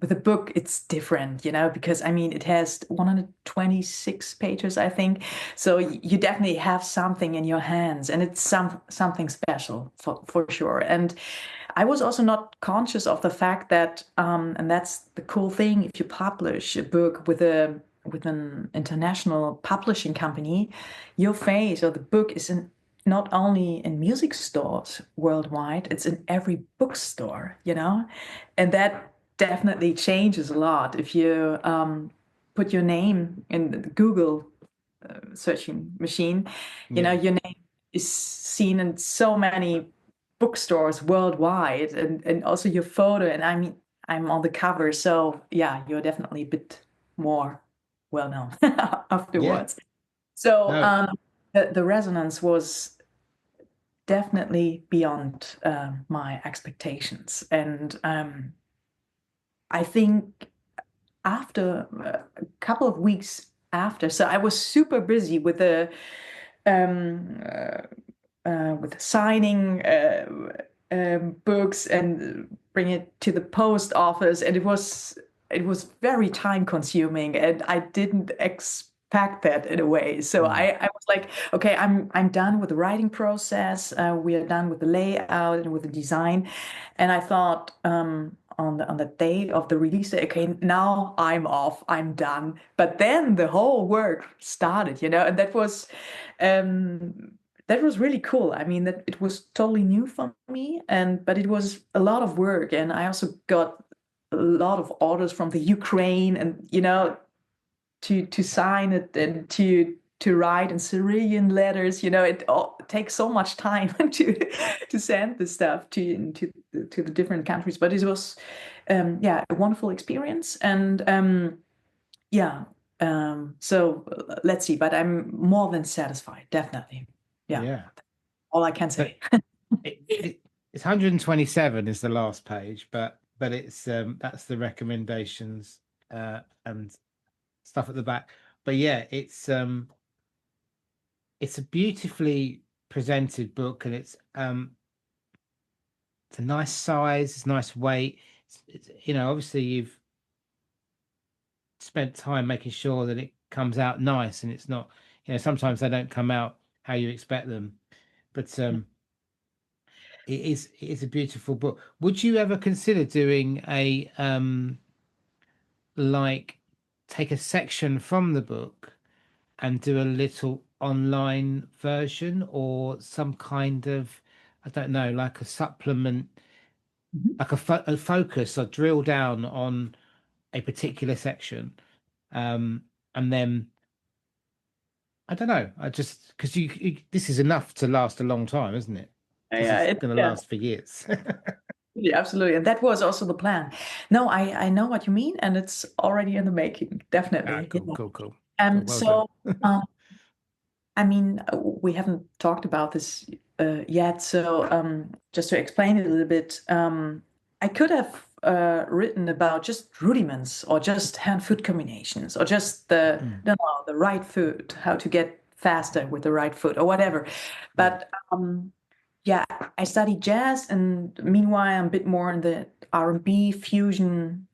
with a book, it's different, because I mean, it has 126 pages, I think. So you definitely have something in your hands and it's something special for sure. And I was also not conscious of the fact that, and that's the cool thing, if you publish a book with an international publishing company, your face or the book is not only in music stores worldwide, it's in every bookstore, and that definitely changes a lot if you put your name in the Google searching machine. yeah. Your name is seen in so many bookstores worldwide, and also your photo. And I mean, I'm on the cover, so yeah, you're definitely a bit more well known Yeah. afterwards. So No. the resonance was definitely beyond my expectations, and I think after a couple of weeks after, so I was super busy um, with signing books and bring it to the post office, and it was very time consuming, and I didn't expect that in a way. So Mm, I was like, okay, I'm done with the writing process. We are done with the layout and with the design, and I thought on the day of the release day, okay, now I'm off, I'm done. But then the whole work started, and that was really cool. I mean, that it was totally new for me, but it was a lot of work, and I also got a lot of orders from the Ukraine, and to sign it and to write in Syrian letters. It all takes so much time to send the stuff to the different countries. But it was, yeah, a wonderful experience, and yeah. So let's see. But I'm more than satisfied, definitely. Yeah, yeah. all I can So say. it's 127 is the last page, but it's that's the recommendations and stuff at the back. But yeah, it's a beautifully presented book, and it's a nice size, it's nice weight. Obviously you've spent time making sure that it comes out nice, and it's not, sometimes they don't come out how you expect them. But it is a beautiful book. Would you ever consider doing a like take a section from the book and do a little online version, or some kind of, I don't know, like a supplement, Mhm. like a focus or drill down on a particular section, um and then I don't know, I just, because this is enough to last a long time, isn't it? This Yeah, is going to yeah. last for years. Yeah, absolutely. And that was also the plan. No, I know what you mean, and it's already in the making, Ah, definitely. cool, cool, cool, cool. And Well done. so, um, I mean, we haven't talked about this yet. So, just to explain it a little bit, I could have written about just rudiments or just hand-foot combinations or just the Mm, no, no, the right foot, how to get faster with the right foot or whatever. But yeah, I studied jazz, and meanwhile I'm a bit more in the R&B fusion,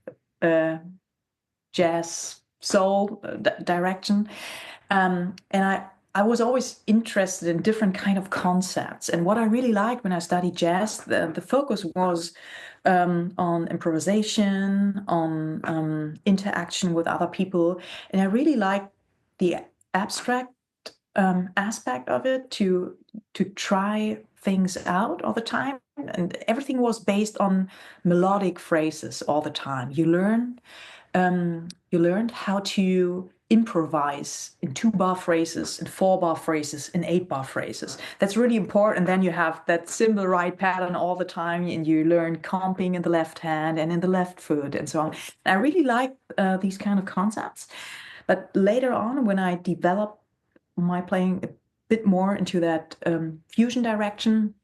jazz soul direction. And I was always interested in different kind of concepts. And what I really liked when I studied jazz, the focus was on improvisation, on interaction with other people. And I really liked the abstract aspect of it, to try things out all the time. And everything was based on melodic phrases all the time. You learned how to improvise in 2-bar phrases, in 4-bar phrases, in 8-bar phrases. That's really important. And then you have that symbol right pattern all the time, and you learn comping in the left hand and in the left foot and so on. And I really like these kind of concepts. But later on, when I developed my playing a bit more into that fusion direction,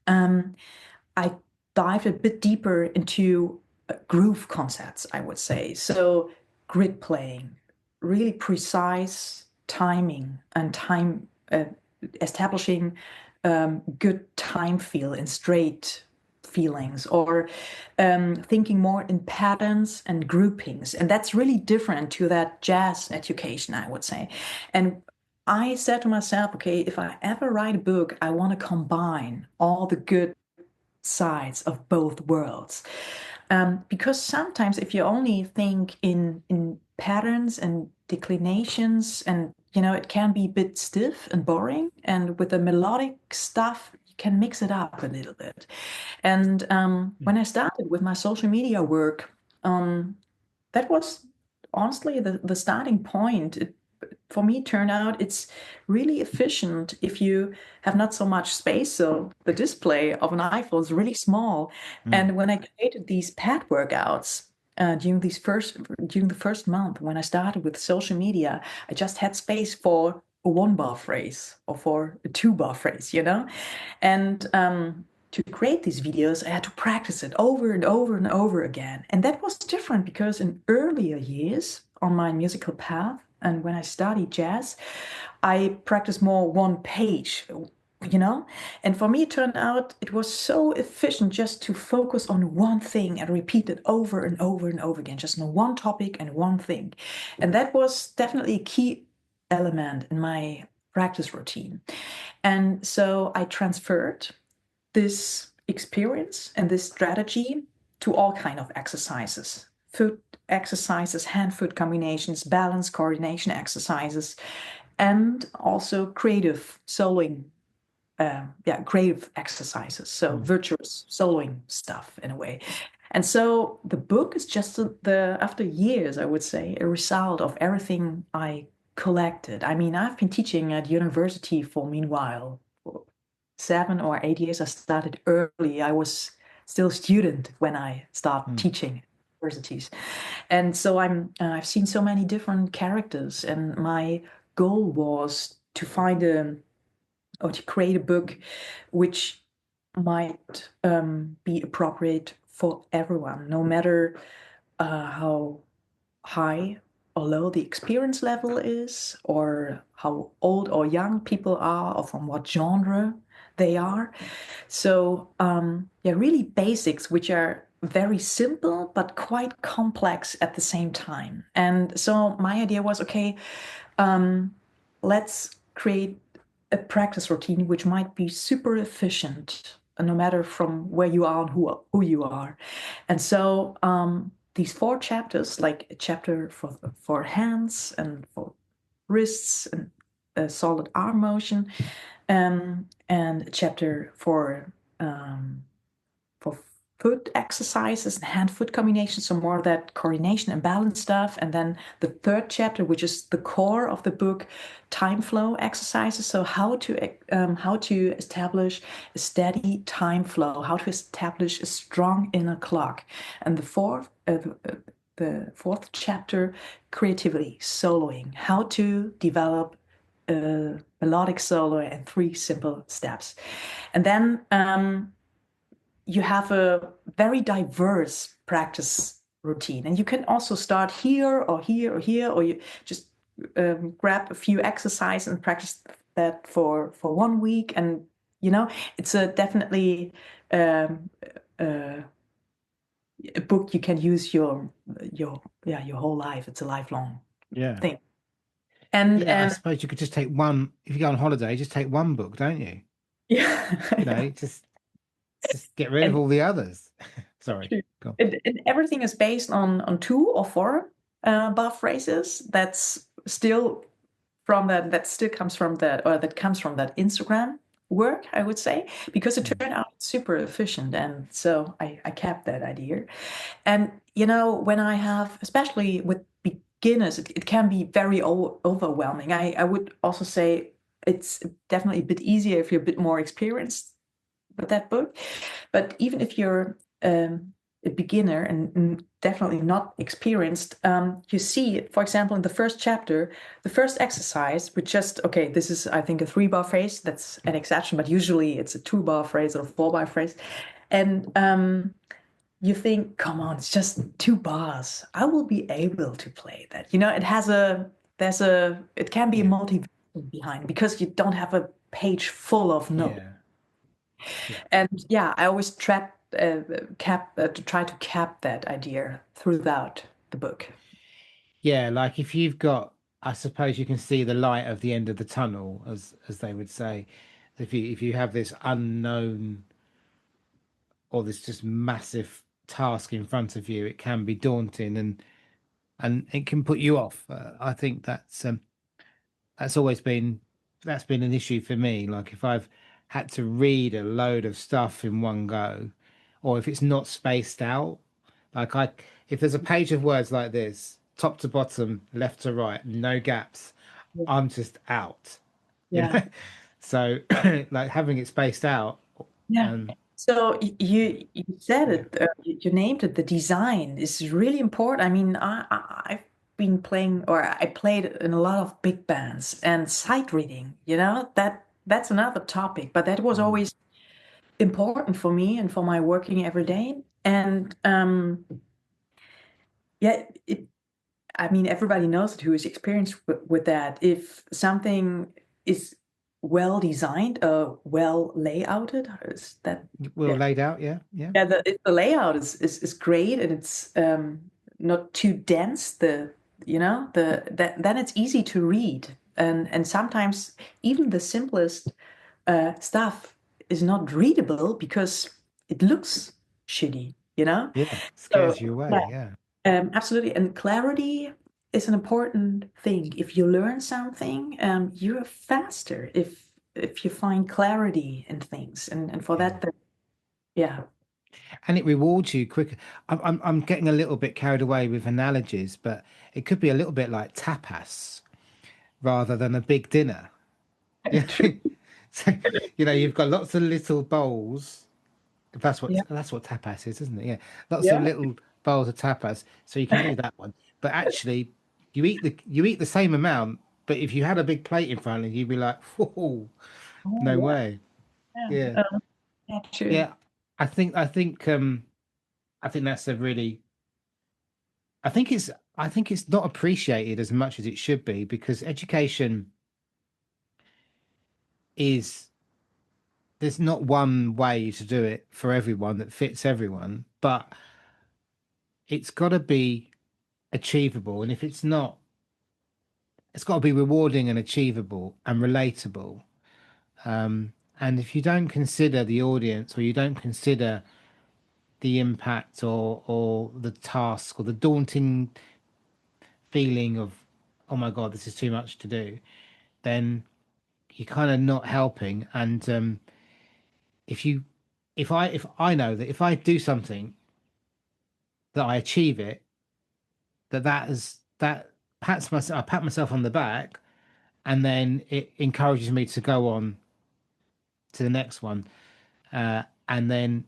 I dived a bit deeper into groove concepts, I would say. So grid playing, really precise timing and time establishing good time feel in straight feelings, or thinking more in patterns and groupings. And that's really different to that jazz education, I would say. And I said to myself, okay, if I ever write a book, I want to combine all the good sides of both worlds. Because sometimes if you only think in patterns and declinations, and it can be a bit stiff and boring, and with the melodic stuff you can mix it up a little bit. And when I started with my social media work, that was honestly the starting point. For me, turned out it's really efficient if you have not so much space. So the display of an iPhone is really small. And when I created these pad workouts during the first month, when I started with social media, I just had space for a 1-bar phrase or for a 2-bar phrase, And to create these videos, I had to practice it over and over and over again. And that was different because in earlier years on my musical path, and when I studied jazz, I practiced more one page, And for me, it turned out it was so efficient just to focus on one thing and repeat it over and over and over again, just on one topic and one thing. And that was definitely a key element in my practice routine. And so I transferred this experience and this strategy to all kind of exercises. Foot exercises, hand-foot combinations, balance, coordination exercises, and also creative soloing, creative exercises. So virtuous soloing stuff in a way. And so the book is just after years, I would say, a result of everything I collected. I mean, I've been teaching at university for meanwhile 7 or 8 years. I started early. I was still a student when I started teaching universities. And so I've seen so many different characters, and my goal was to find or to create a book which might be appropriate for everyone, no matter how high or low the experience level is, or how old or young people are, or from what genre they are. So really basics, which are very simple but quite complex at the same time. And so my idea was, okay, let's create a practice routine which might be super efficient, no matter from where you are and who you are. And so these 4 chapters, like a chapter for hands and for wrists and a solid arm motion, and a chapter for foot exercises and hand-foot combinations, so more of that coordination and balance stuff. And then the 3rd chapter, which is the core of the book, time flow exercises. So how to establish a steady time flow, how to establish a strong inner clock. And the 4th chapter, creativity, soloing, how to develop a melodic solo in 3 simple steps. And then you have a very diverse practice routine, and you can also start here or here or here, or you just grab a few exercises and practice that for 1 week, and it's a definitely a book you can use your whole life. It's a lifelong thing. And I suppose you could just take one. If you go on holiday, just take one book, don't you? yeah. Just get rid of all the others. Sorry. Go on. And everything is based on 2 or 4 bar phrases. That's still that still comes from that Instagram work, I would say, because it turned out super efficient, and so I kept that idea. And when I have, especially with beginners, it can be very overwhelming. I would also say it's definitely a bit easier if you're a bit more experienced with that book. But even if you're a beginner and definitely not experienced, you see, for example, in the first chapter, the first exercise, which this is, I think, a 3-bar phrase. That's an exception, but usually it's a 2-bar phrase or a 4-bar phrase. And you think, come on, it's just 2 bars. I will be able to play that. It can be a motivation behind, because you don't have a page full of notes. And I always try to cap that idea throughout the book. Yeah, like if you've got, I suppose you can see the light of the end of the tunnel, as they would say. If you have this unknown or this just massive task in front of you, it can be daunting and it can put you off. I think that's always been an issue for me. Like if I've had to read a load of stuff in one go, or if it's not spaced out, if there's a page of words like this, top to bottom, left to right, no gaps, I'm just out. So like having it spaced out. So you said it, you named it. The design is really important. I mean, I've been playing, or I played in a lot of big bands, and sight reading, that's another topic, but that was always important for me and for my working every day. And I mean, everybody knows it who is experienced with that. If something is well designed, well layouted, is that laid out? the layout is great, and it's not too dense. Then it's easy to read, and sometimes even the simplest stuff is not readable because it looks shitty. Scares you away. Absolutely. And clarity is an important thing. If you learn something, you're faster if you find clarity in things, and for that, and it rewards you quicker. I'm getting a little bit carried away with analogies, but it could be a little bit like tapas rather than a big dinner. So you've got lots of little bowls. That's what tapas is, isn't it? Yeah, lots of little bowls of tapas. So you can do that one, but actually, you eat the same amount. But if you had a big plate in front of you, you'd be like, "Whoa, no way!" Yeah, true. yeah. I think that's a really. I think it's not appreciated as much as it should be, because education there's not one way to do it for everyone that fits everyone, but it's got to be achievable. And if it's not, it's got to be rewarding and achievable and relatable. And if you don't consider the audience, or you don't consider the impact or the task or the daunting feeling of, oh my God, this is too much to do, then you're kind of not helping. And if I know that if I do something that I achieve it, that I pat myself on the back, and then it encourages me to go on to the next one. And then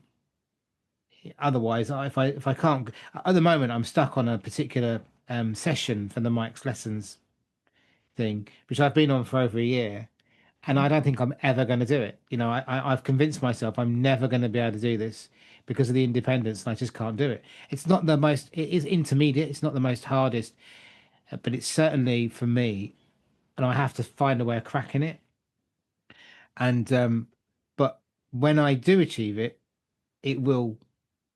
otherwise, if I can't, at the moment I'm stuck on a particular session for the Mike's Lessons thing, which I've been on for over a year, and I don't think I'm ever going to do it. I've convinced myself I'm never going to be able to do this because of the independence, and I just can't do it. It's not the most. It is intermediate. It's not the most hardest but it's certainly for me, and I have to find a way of cracking it. And but when I do achieve it, it will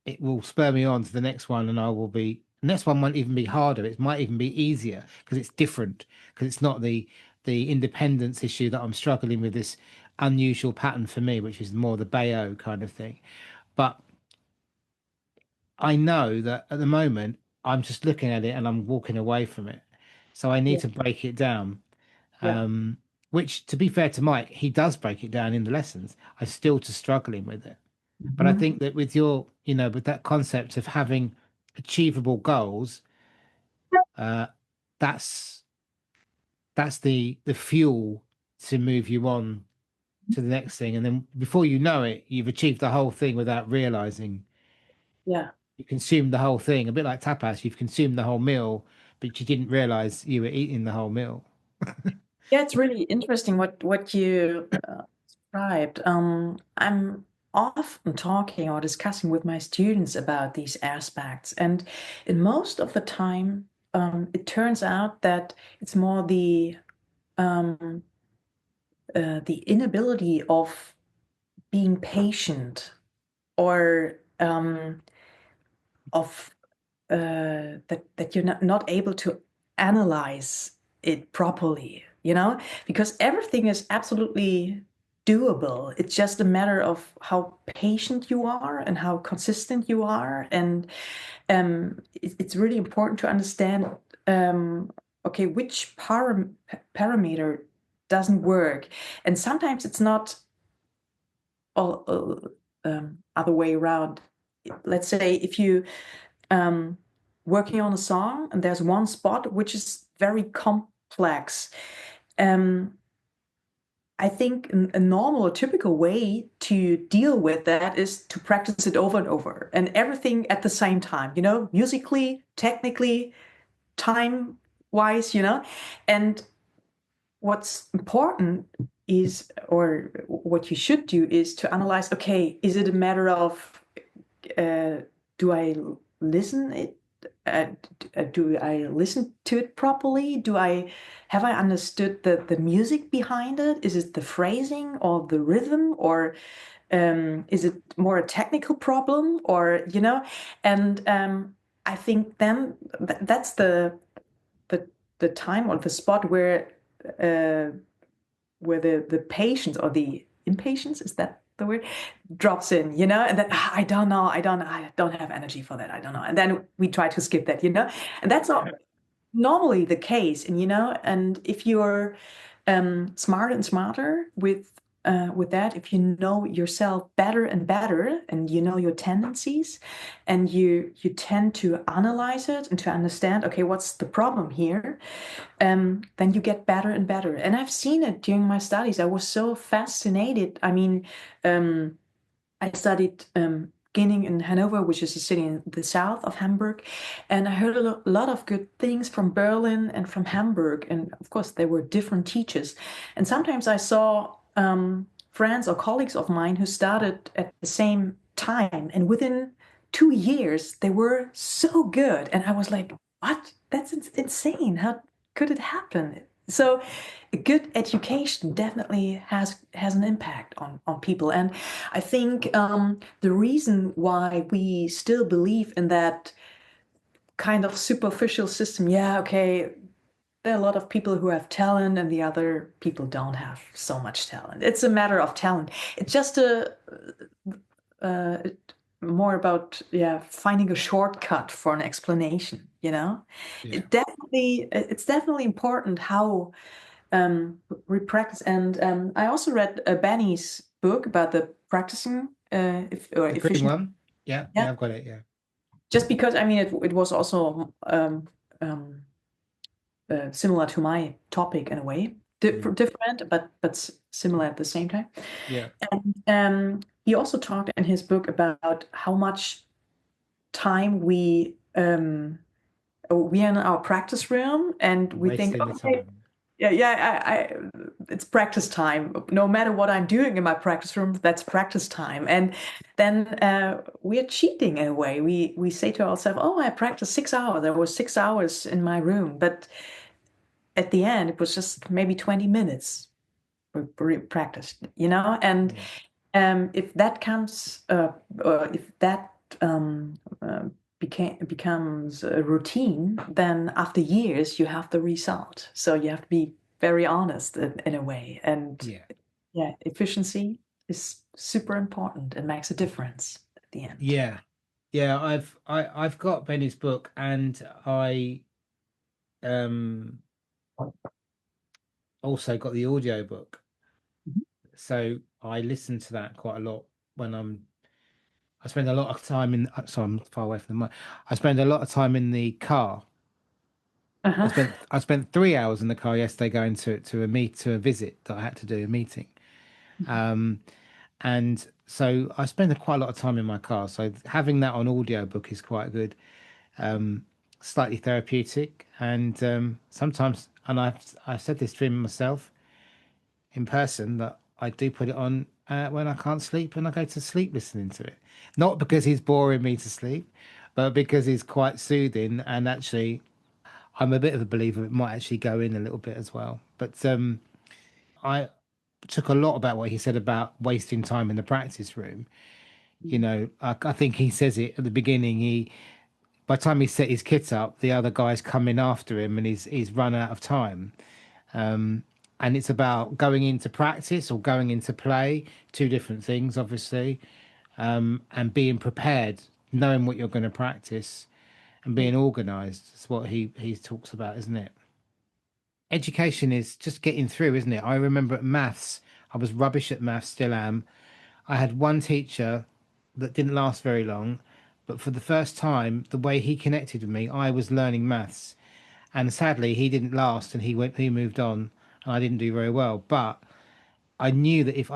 it will spur me on to the next one, and I will be the next one might even be harder. It might even be easier because it's different, because it's not the independence issue that I'm struggling with, this unusual pattern for me, which is more the Bayo kind of thing. But I know that at the moment I'm just looking at it and I'm walking away from it. So I need Yeah. to break it down. Yeah. Um, which, to be fair to Mike, he does break it down in the lessons. I'm still just struggling with it. But I Mhm. think that with your, with that concept of having achievable goals, uh, that's the fuel to move you on to the next thing. And then before you know it, you've achieved the whole thing without realizing. Yeah. You consumed the whole thing, a bit like tapas. You've consumed the whole meal, but you didn't realize you were eating the whole meal. Yeah, it's really interesting what you described. I'm often talking or discussing with my students about these aspects, and in most of the time, it turns out that it's more um, the inability of being patient or of that you're not able to analyze it properly, because everything is absolutely doable. It's just a matter of how patient you are and how consistent you are. And it's really important to understand, okay, which parameter doesn't work. And sometimes it's not all other way around. Let's say if you working on a song and there's one spot which is very complex. Um, I think a normal or typical way to deal with that is to practice it over and over and everything at the same time, musically, technically, time wise, and what's important is, or what you should do is to analyze, okay, is it a matter of do I listen it? Do I listen to it properly? Have I understood the music behind it? Is it the phrasing or the rhythm, or is it more a technical problem, or And I think then that's the the time or the spot uh, where the patience or the impatience, is that the word, drops in, and then I don't know, I don't have energy for that, I don't know, and then we try to skip that, and that's not normally the case. And if you're smarter and smarter with that, if you know yourself better and better, and you know your tendencies, and you tend to analyze it and to understand, okay, what's the problem here, then you get better and better. And I've seen it during my studies. I was so fascinated. I mean, I studied beginning in Hanover, which is a city in the south of Hamburg, and I heard a lot of good things from Berlin and from Hamburg. And of course, there were different teachers. And sometimes I saw friends or colleagues of mine who started at the same time, and within 2 years, they were so good. And I was like, what? That's insane. How could it happen? So a good education definitely has an impact on people. And I think the reason why we still believe in that kind of superficial system, yeah, okay, there are a lot of people who have talent and the other people don't have so much talent. It's a matter of talent. It's just uh, more about, yeah, finding a shortcut for an explanation, Yeah. It's definitely important how we practice. And I also read Benny's book about the practicing or The green efficient. one? Yeah, Yeah, yeah, I've got it. Yeah. just because I mean it was also um, similar to my topic in a way, different but similar at the same time. Yeah. And he also talked in his book about how much time we are in our practice room and we think, Wasting the okay, time. yeah. It's practice time. No matter what I'm doing in my practice room, that's practice time. And then we're cheating in a way. We say to ourselves, "Oh, I practiced 6 hours. There was 6 hours in my room," but at the end, it was just maybe 20 minutes we practiced, And Yeah. if that comes, if that becomes a routine, then after years you have the result. So you have to be very honest in a way. And Yeah. yeah, efficiency is super important. It makes a difference at the end. Yeah. Yeah. I've got Benny's book, and I um also got the audio book. Mhm. So I listen to that quite a lot when I spend a lot of time in, so I'm far away from the mic. I spend a lot of time in the car. Uh-huh. I spent 3 hours in the car yesterday going to a visit that I had to do, a meeting. Um, and so I spend quite a lot of time in my car. So having that on audiobook is quite good, um, slightly therapeutic, and sometimes, and I've said this to him myself in person, that I do put it on when I can't sleep, and I go to sleep listening to it. Not because he's boring me to sleep, but because he's quite soothing, and actually I'm a bit of a believer it might actually go in a little bit as well. But I took a lot about what he said about wasting time in the practice room. I think he says it at the beginning. By the time he set his kit up, the other guy's coming after him, and he's run out of time. And it's about going into practice or going into play, two different things, obviously, and being prepared, knowing what you're going to practice, and being organized. That's what he talks about, isn't it? Education is just getting through, isn't it? I remember at maths, I was rubbish at maths, still am. I had one teacher that didn't last very long, but for the first time, the way he connected with me, I was learning maths. And sadly, he didn't last, and he moved on, and I didn't do very well. But I knew that if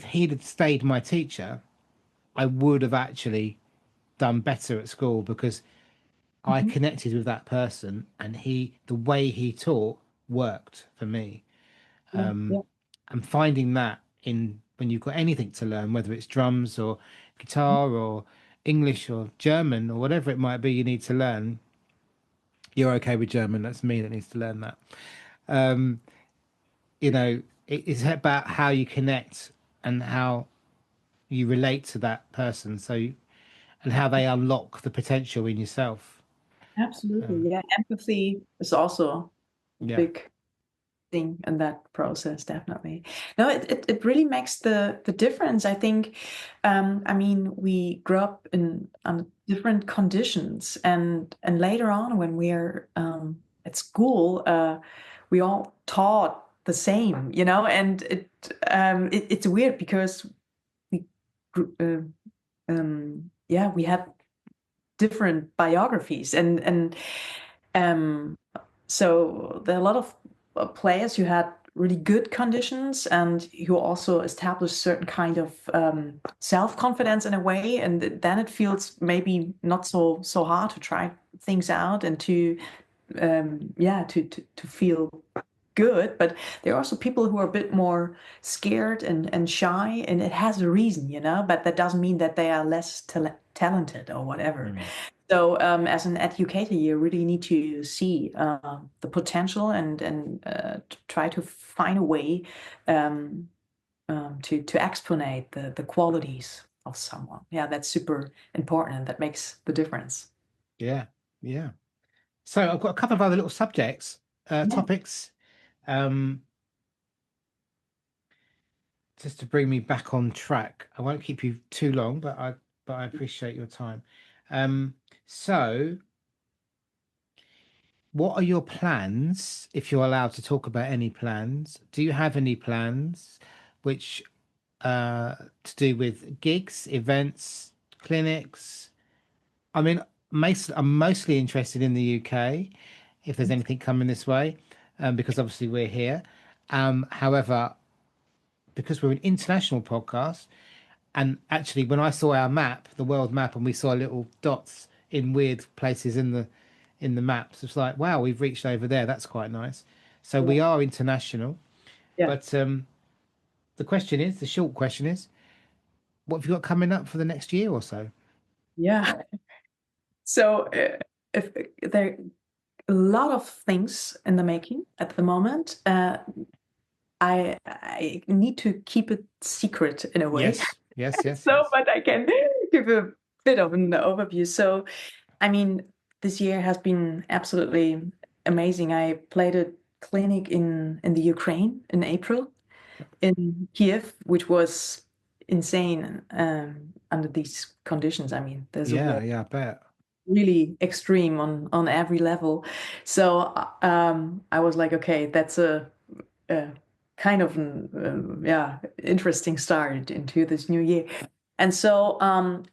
he'd had stayed my teacher, I would have actually done better at school, because I Mhm. connected with that person, and the way he taught worked for me. Yeah, yeah. And finding that in when you've got anything to learn, whether it's drums or guitar or English or German or whatever it might be, you need to learn. You're okay with German. That's me that needs to learn that. Um, it's about how you connect and how you relate to that person. And how they unlock the potential in yourself. Absolutely. Um, Yeah. Empathy is also a yeah. big thing in that process, definitely. No, it really makes the difference. I think, I mean, we grow up in under different conditions, and later on when we're at school, we all taught the same, and it's weird because we yeah, we had different biographies, and um, so there are a lot of players who had really good conditions and who also established certain kind of self-confidence in a way, and then it feels maybe not so hard to try things out and to yeah to feel good. But there are also people who are a bit more scared and shy, and it has a reason, but that doesn't mean that they are less talented or whatever. Mm. So as an educator, you really need to see the potential and try to find a way to exponate the qualities of someone. Yeah, that's super important, and that makes the difference. Yeah. Yeah. So I've got a couple of other little Yeah. topics, um, just to bring me back on track. I won't keep you too long, but I appreciate your time. Um, so what are your plans, if you're allowed to talk about any plans? Do you have any plans which to do with gigs, events, clinics? I mean, I'm mostly interested in the UK, if there's anything coming this way, because obviously we're here. However, because we're an international podcast, and actually, when I saw our map, the world map, and we saw little dots in weird places in the maps, it's like, wow, we've reached over there. That's quite nice. So we are international. Yeah. But the short question is, what have you got coming up for the next year or so? Yeah. So if there a lot of things in the making at the moment. I need to keep it secret in a way. Yes. But I can give a bit of an overview. So, I mean, this year has been absolutely amazing. I played a clinic in the Ukraine in April in Kiev, which was insane under these conditions. I mean, there's a war Yeah, I bet. really extreme on every level. So I was like, okay, that's a kind of interesting start into this new year. And so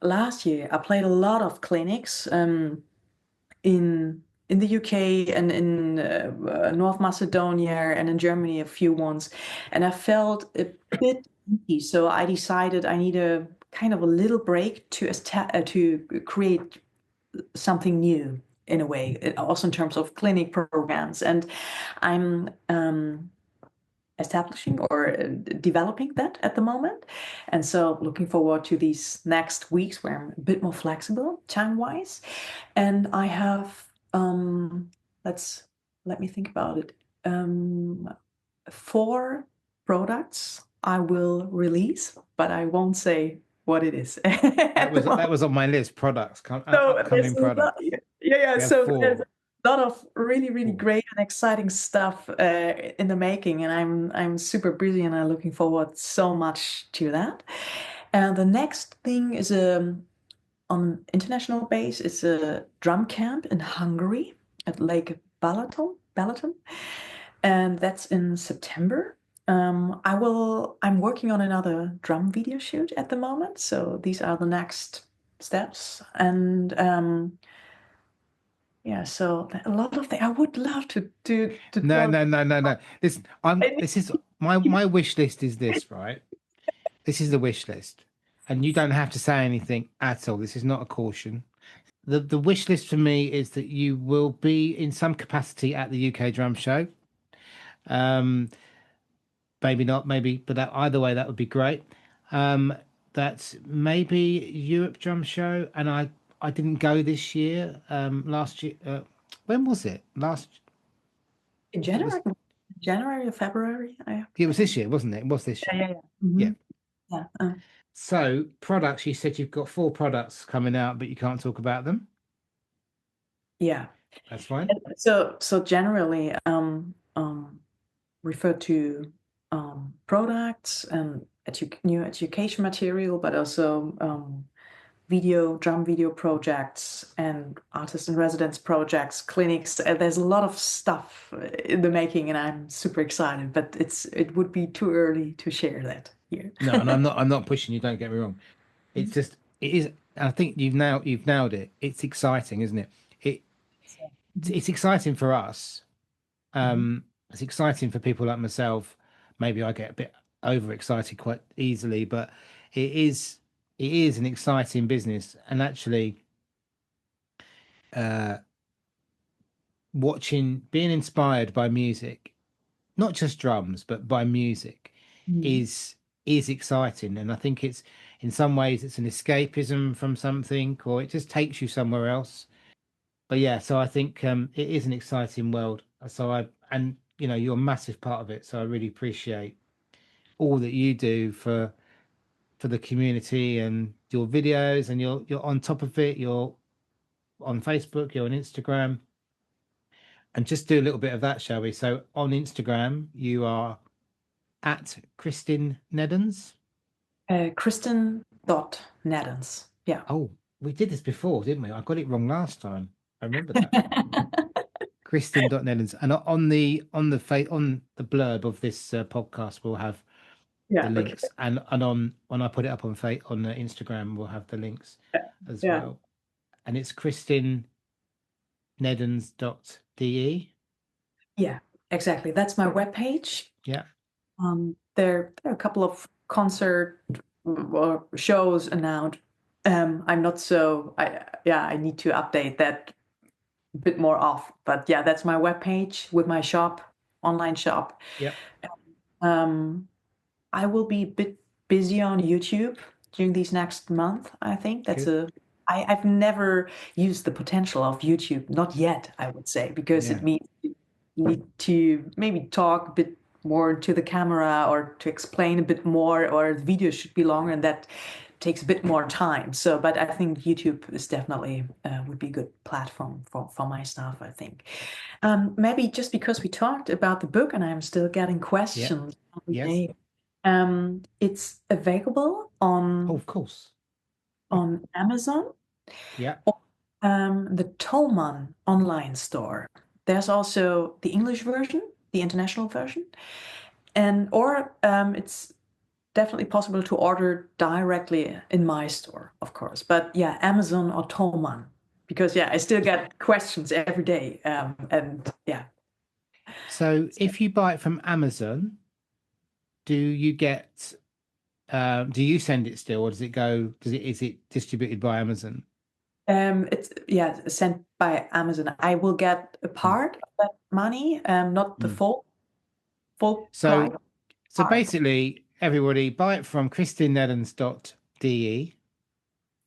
last year I played a lot of clinics in the UK and in North Macedonia and in Germany a few ones, and I felt a bit empty. So I decided I need a kind of a little break to create something new in a way, also in terms of clinic programs. And I'm establishing or developing that at the moment. And so looking forward to these next weeks where I'm a bit more flexible time-wise. And I have, let me think about it, 4 products I will release, but I won't say what it is. That was on my list. Products, upcoming products. Yeah. We have So 4. there's a lot of really great and exciting stuff in the making, and I'm super busy, and I'm looking forward so much to that. And the next thing is on international base. It's a drum camp in Hungary at Lake Balaton, and that's in September. I'm working on another drum video shoot at the moment, so these are the next steps. And yeah, so a lot of things. I would love to No. tell. This is my wish list is this, right? This is the wish list. And you don't have to say anything at all. This is not a caution. The wish list for me is that you will be in some capacity at the UK Drum Show. Maybe not, maybe, but either way, that would be great. That's maybe Europe Drum Show, and I didn't go this year. Last year, when was it? In It was January or February. it was this year, wasn't it? It was this year. Yeah. Mhm. Yeah. Yeah. So products, you said you've got 4 products coming out, but you can't talk about them. Yeah. That's fine. So generally, refer to products and new education material, but also drum video projects and artist in residence projects, clinics. There's a lot of stuff in the making, and I'm super excited. But it would be too early to share that here. No, and I'm not pushing you. Don't get me wrong. It's just it is. I think you've nailed it. It's exciting, isn't it? It's exciting for us. It's exciting for people like myself. Maybe I get a bit overexcited quite easily, but it is an exciting business. And actually, being inspired by music, not just drums, but by music, is exciting. And I think it's in some ways it's an escapism from something, or it just takes you somewhere else. But yeah, so I think it is an exciting world. And you're a massive part of it. So I really appreciate all that you do for the community and your videos, and you're on top of it. You're on Facebook, you're on Instagram, and just do a little bit of that, shall we? So on Instagram, you are at Christin Neddens. Christin.Neddens. Yeah. Oh, we did this before, didn't we? I got it wrong last time. I remember that. Christin.Neddens. And on the blurb of this podcast, we'll have the links, and on when I put it up on Instagram, we'll have the links as well. And it's christinneddens.de. Yeah, exactly. That's my webpage. Yeah. There are a couple of concert or shows announced. I'm not so. I need to update that a bit more off. But yeah, that's my webpage with my shop online shop. Yeah. Um, I will be a bit busy on YouTube during these next month, I think. Good. I've never used the potential of YouTube, not yet, I would say, because Yeah. it means you need to maybe talk a bit more to the camera or to explain a bit more, or the video should be longer, and that takes a bit more time. So, but I think YouTube is definitely would be a good platform for my stuff, I think. Maybe just because we talked about the book and I'm still getting Yeah. questions every Yes. day. It's available Oh, of course. on Amazon, Yeah. or the Tolman online store. There's also the English version, the international version, and or it's definitely possible to order directly in my store, of course. But yeah, Amazon or Tolman, because yeah, I still get questions every day, and yeah. So if you buy it from Amazon, do you get do you send it still, or does it go, is it distributed by Amazon? It's yeah, sent by Amazon. I will get a Mm. part of that money, not the Mm. full price. So Part, basically everybody buy it from christinneddens.de.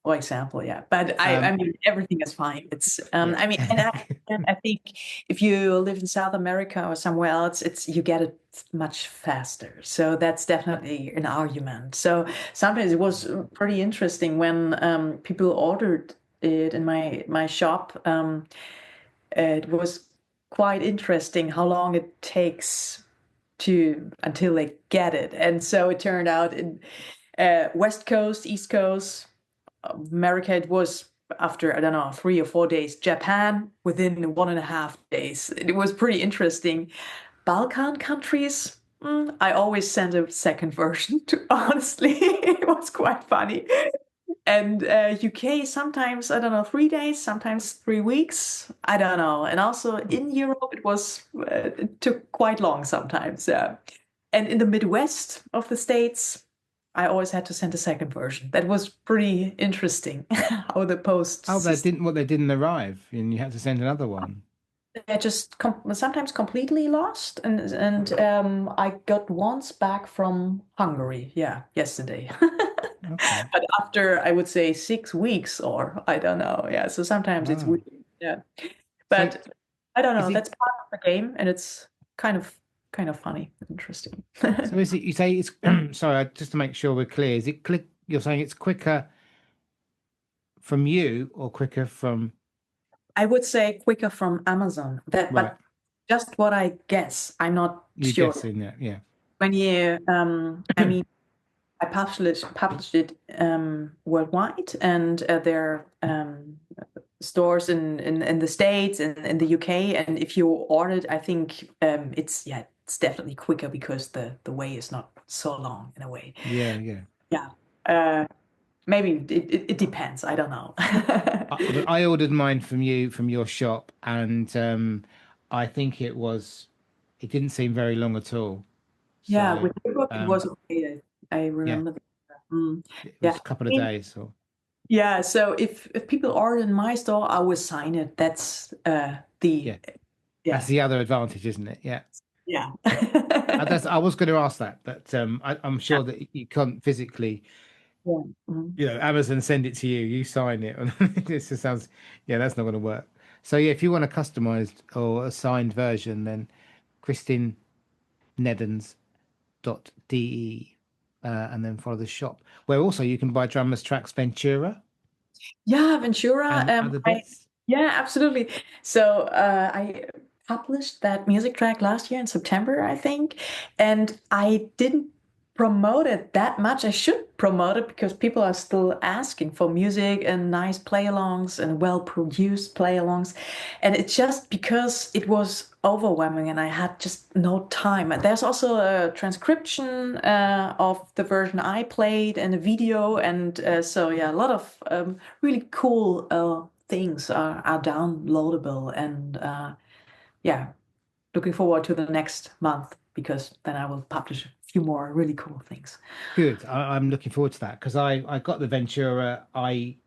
for example, yeah. But I Um mean, everything is fine. It's yeah. I mean, and I think if you live in South America or somewhere else, it's you get it much faster. So that's definitely an argument. So sometimes it was pretty interesting when people ordered it in my shop. It was quite interesting how long it takes to until they get it. And so it turned out in West Coast, East Coast, America, it was after, I don't know, 3 or 4 days. Japan, within 1.5 days. It was pretty interesting. Balkan countries, I always send a second version to, honestly. It was quite funny. And UK, sometimes, I don't know, 3 days, sometimes 3 weeks. I don't know. And also in Europe, it took quite long sometimes. And in the Midwest of the States, I always had to send a second version. That was pretty interesting how the post Oh, system, they didn't arrive and you had to send another one. just sometimes completely lost. And I got once back from Hungary, yeah, yesterday. Okay. But after, I would say, 6 weeks, or I don't know. Yeah, so sometimes it's Wow. weird. Yeah, So but I don't is know. it That's part of the game, and it's kind of funny, interesting. so is it, you say it's sorry, just to make sure we're clear, is it click, you're saying it's quicker from you or quicker from I would say quicker from Amazon. right, But just what I guess. I'm not you sure. guess in that, yeah. When you, I mean, I published it worldwide, and there are stores in the States and in the UK. And if you order it, I think it's definitely quicker because the way is not so long in a way. Yeah, yeah. Yeah. Uh, Maybe it depends. I don't know. But I ordered mine from you from your shop, and I think it didn't seem very long at all. Yeah, So with the book it was okay. I yeah, remember that. Mm. it Yeah. was a couple of days or Yeah, so if people order in my store, I will sign it. That's the yeah. That's yeah. the other advantage, isn't it? Yeah. Yeah. I was going to ask that, but I'm Yeah. sure that you can't physically, Yeah. Mhm. Amazon send it to you, you sign it, and this just sounds, yeah, that's not going to work. So yeah, if you want a customized or a signed version, then christinneddens.de, and then follow the shop, where also you can buy Drummers Tracks Ventura Yeah, Ventura. and other I bits. Yeah, absolutely. So I published that music track last year in September, I think, and I didn't promote it that much. I should promote it because people are still asking for music and nice play-alongs and well-produced play-alongs, and it's just because it was overwhelming and I had just no time. There's also a transcription of the version I played and a video, and so yeah, a lot of really cool things are downloadable, and yeah, looking forward to the next month because then I will publish a few more really cool things. Good. I'm looking forward to that because I got the Ventura. I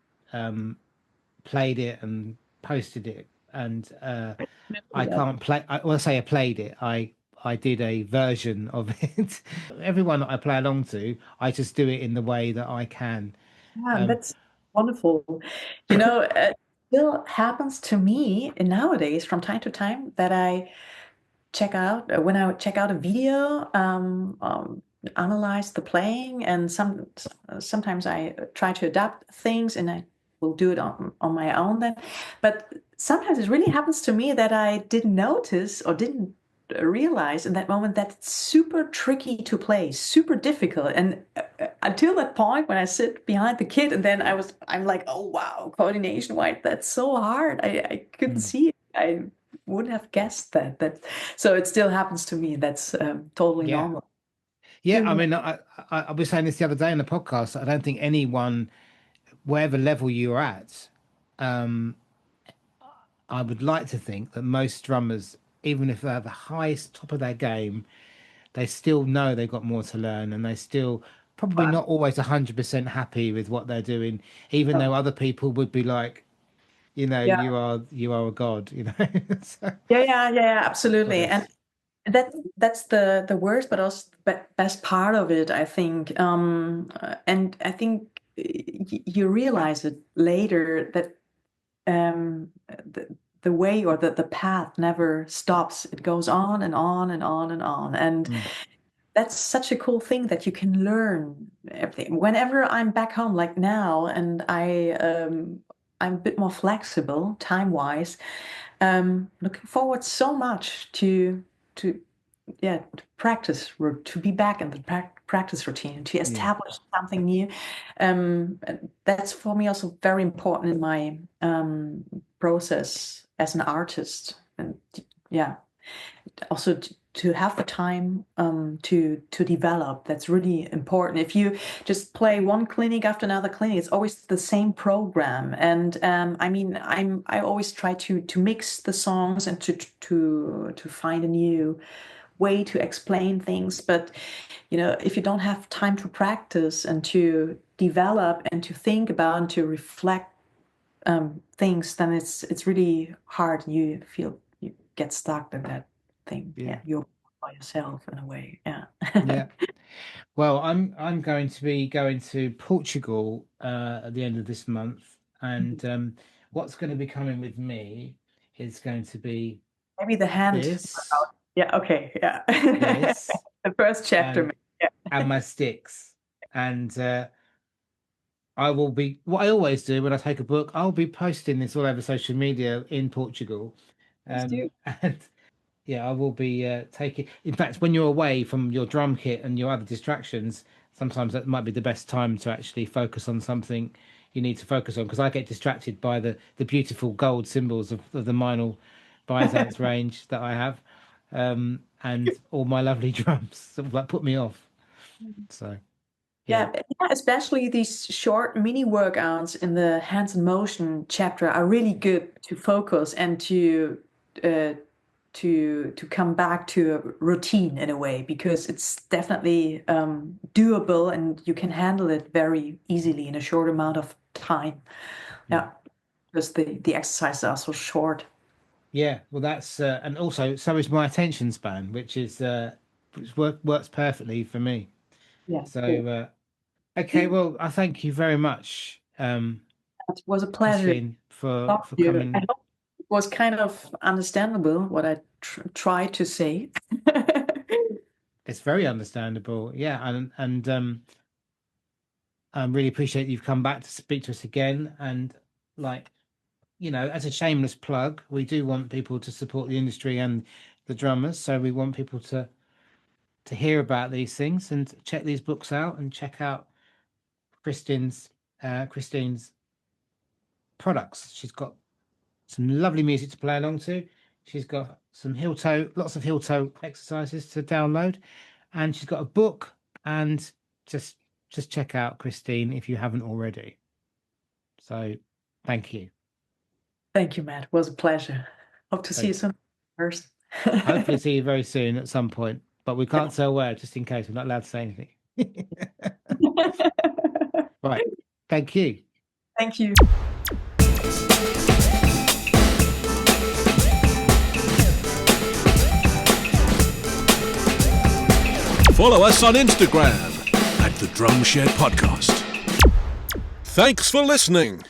played it and posted it, and I Yeah. can't play. Well, I say I played it. I did a version of it. Everyone that I play along to, I just do it in the way that I can. Yeah, that's wonderful. It still happens to me nowadays from time to time that I check out when I check out a video, analyze the playing, and sometimes I try to adapt things, and I will do it on my own then. But sometimes it really happens to me that I didn't notice or didn't realize in that moment that it's super tricky to play, super difficult. And until that point when I sit behind the kit, and then I'm like, oh wow, coordination wise, that's so hard. I couldn't see it. I wouldn't have guessed that. So it still happens to me. That's totally normal. Yeah, I mean, I was saying this the other day in the podcast. I don't think anyone, wherever level you're at, I would like to think that most drummers, even if they're at the highest top of their game, they still know they've got more to learn, and they still probably not always 100% happy with what they're doing, even though other people would be like, Yeah. you are a god, So, Yeah, absolutely. but And that's the worst, but also the best part of it, I think. And I think you realize it later that the way or the path never stops. It goes on and on and on and on. And that's such a cool thing that you can learn everything. Whenever I'm back home, like now, and I'm a bit more flexible time-wise, looking forward so much to practice, to be back in the practice routine, to establish something new. That's for me also very important in my process as an artist, and also to have the time to develop. That's really important. If you just play one clinic after another clinic, it's always the same program. And I mean, I always try to mix the songs and to find a new way to explain things. But if you don't have time to practice and to develop and to think about and to reflect things, then it's really hard. You get stuck in that thing. You're by yourself in a way. Yeah. Well, I'm going to be going to Portugal at the end of this month, and what's going to be coming with me is going to be maybe the hand. This. Yeah. Okay. Yeah. This. The first chapter. And my sticks, and I will be, what I always do when I take a book, I'll be posting this all over social media in Portugal. And yeah, I will be taking, in fact, when you're away from your drum kit and your other distractions, sometimes that might be the best time to actually focus on something you need to focus on, because I get distracted by the beautiful gold symbols of the Meinl Byzance range that I have, and all my lovely drums sort of like put me off. So yeah, especially these short mini workouts in the hands in motion chapter are really good to focus and to come back to a routine in a way, because it's definitely doable and you can handle it very easily in a short amount of time. Yeah, because the exercises are so short. Yeah, well, that's and also so is my attention span, which works perfectly for me. Yeah. So cool. Okay, well, I thank you very much. It was a pleasure, Christine, for coming. I hope it was kind of understandable what I tried to say. It's very understandable, yeah, and I really appreciate you've come back to speak to us again. And like, as a shameless plug, we do want people to support the industry and the drummers, so we want people to hear about these things and check these books out and check out Christine's products. She's got some lovely music to play along to. She's got some lots of heel toe exercises to download, and she's got a book. And just check out Christine if you haven't already. So thank you. Thank you, Matt. It was a pleasure. Hope to see you soon first. Hopefully see you very soon at some point, but we can't say where, just in case. We're not allowed to say anything. Right. Thank you. Thank you. Follow us on Instagram at The Drum Shed Podcast. Thanks for listening.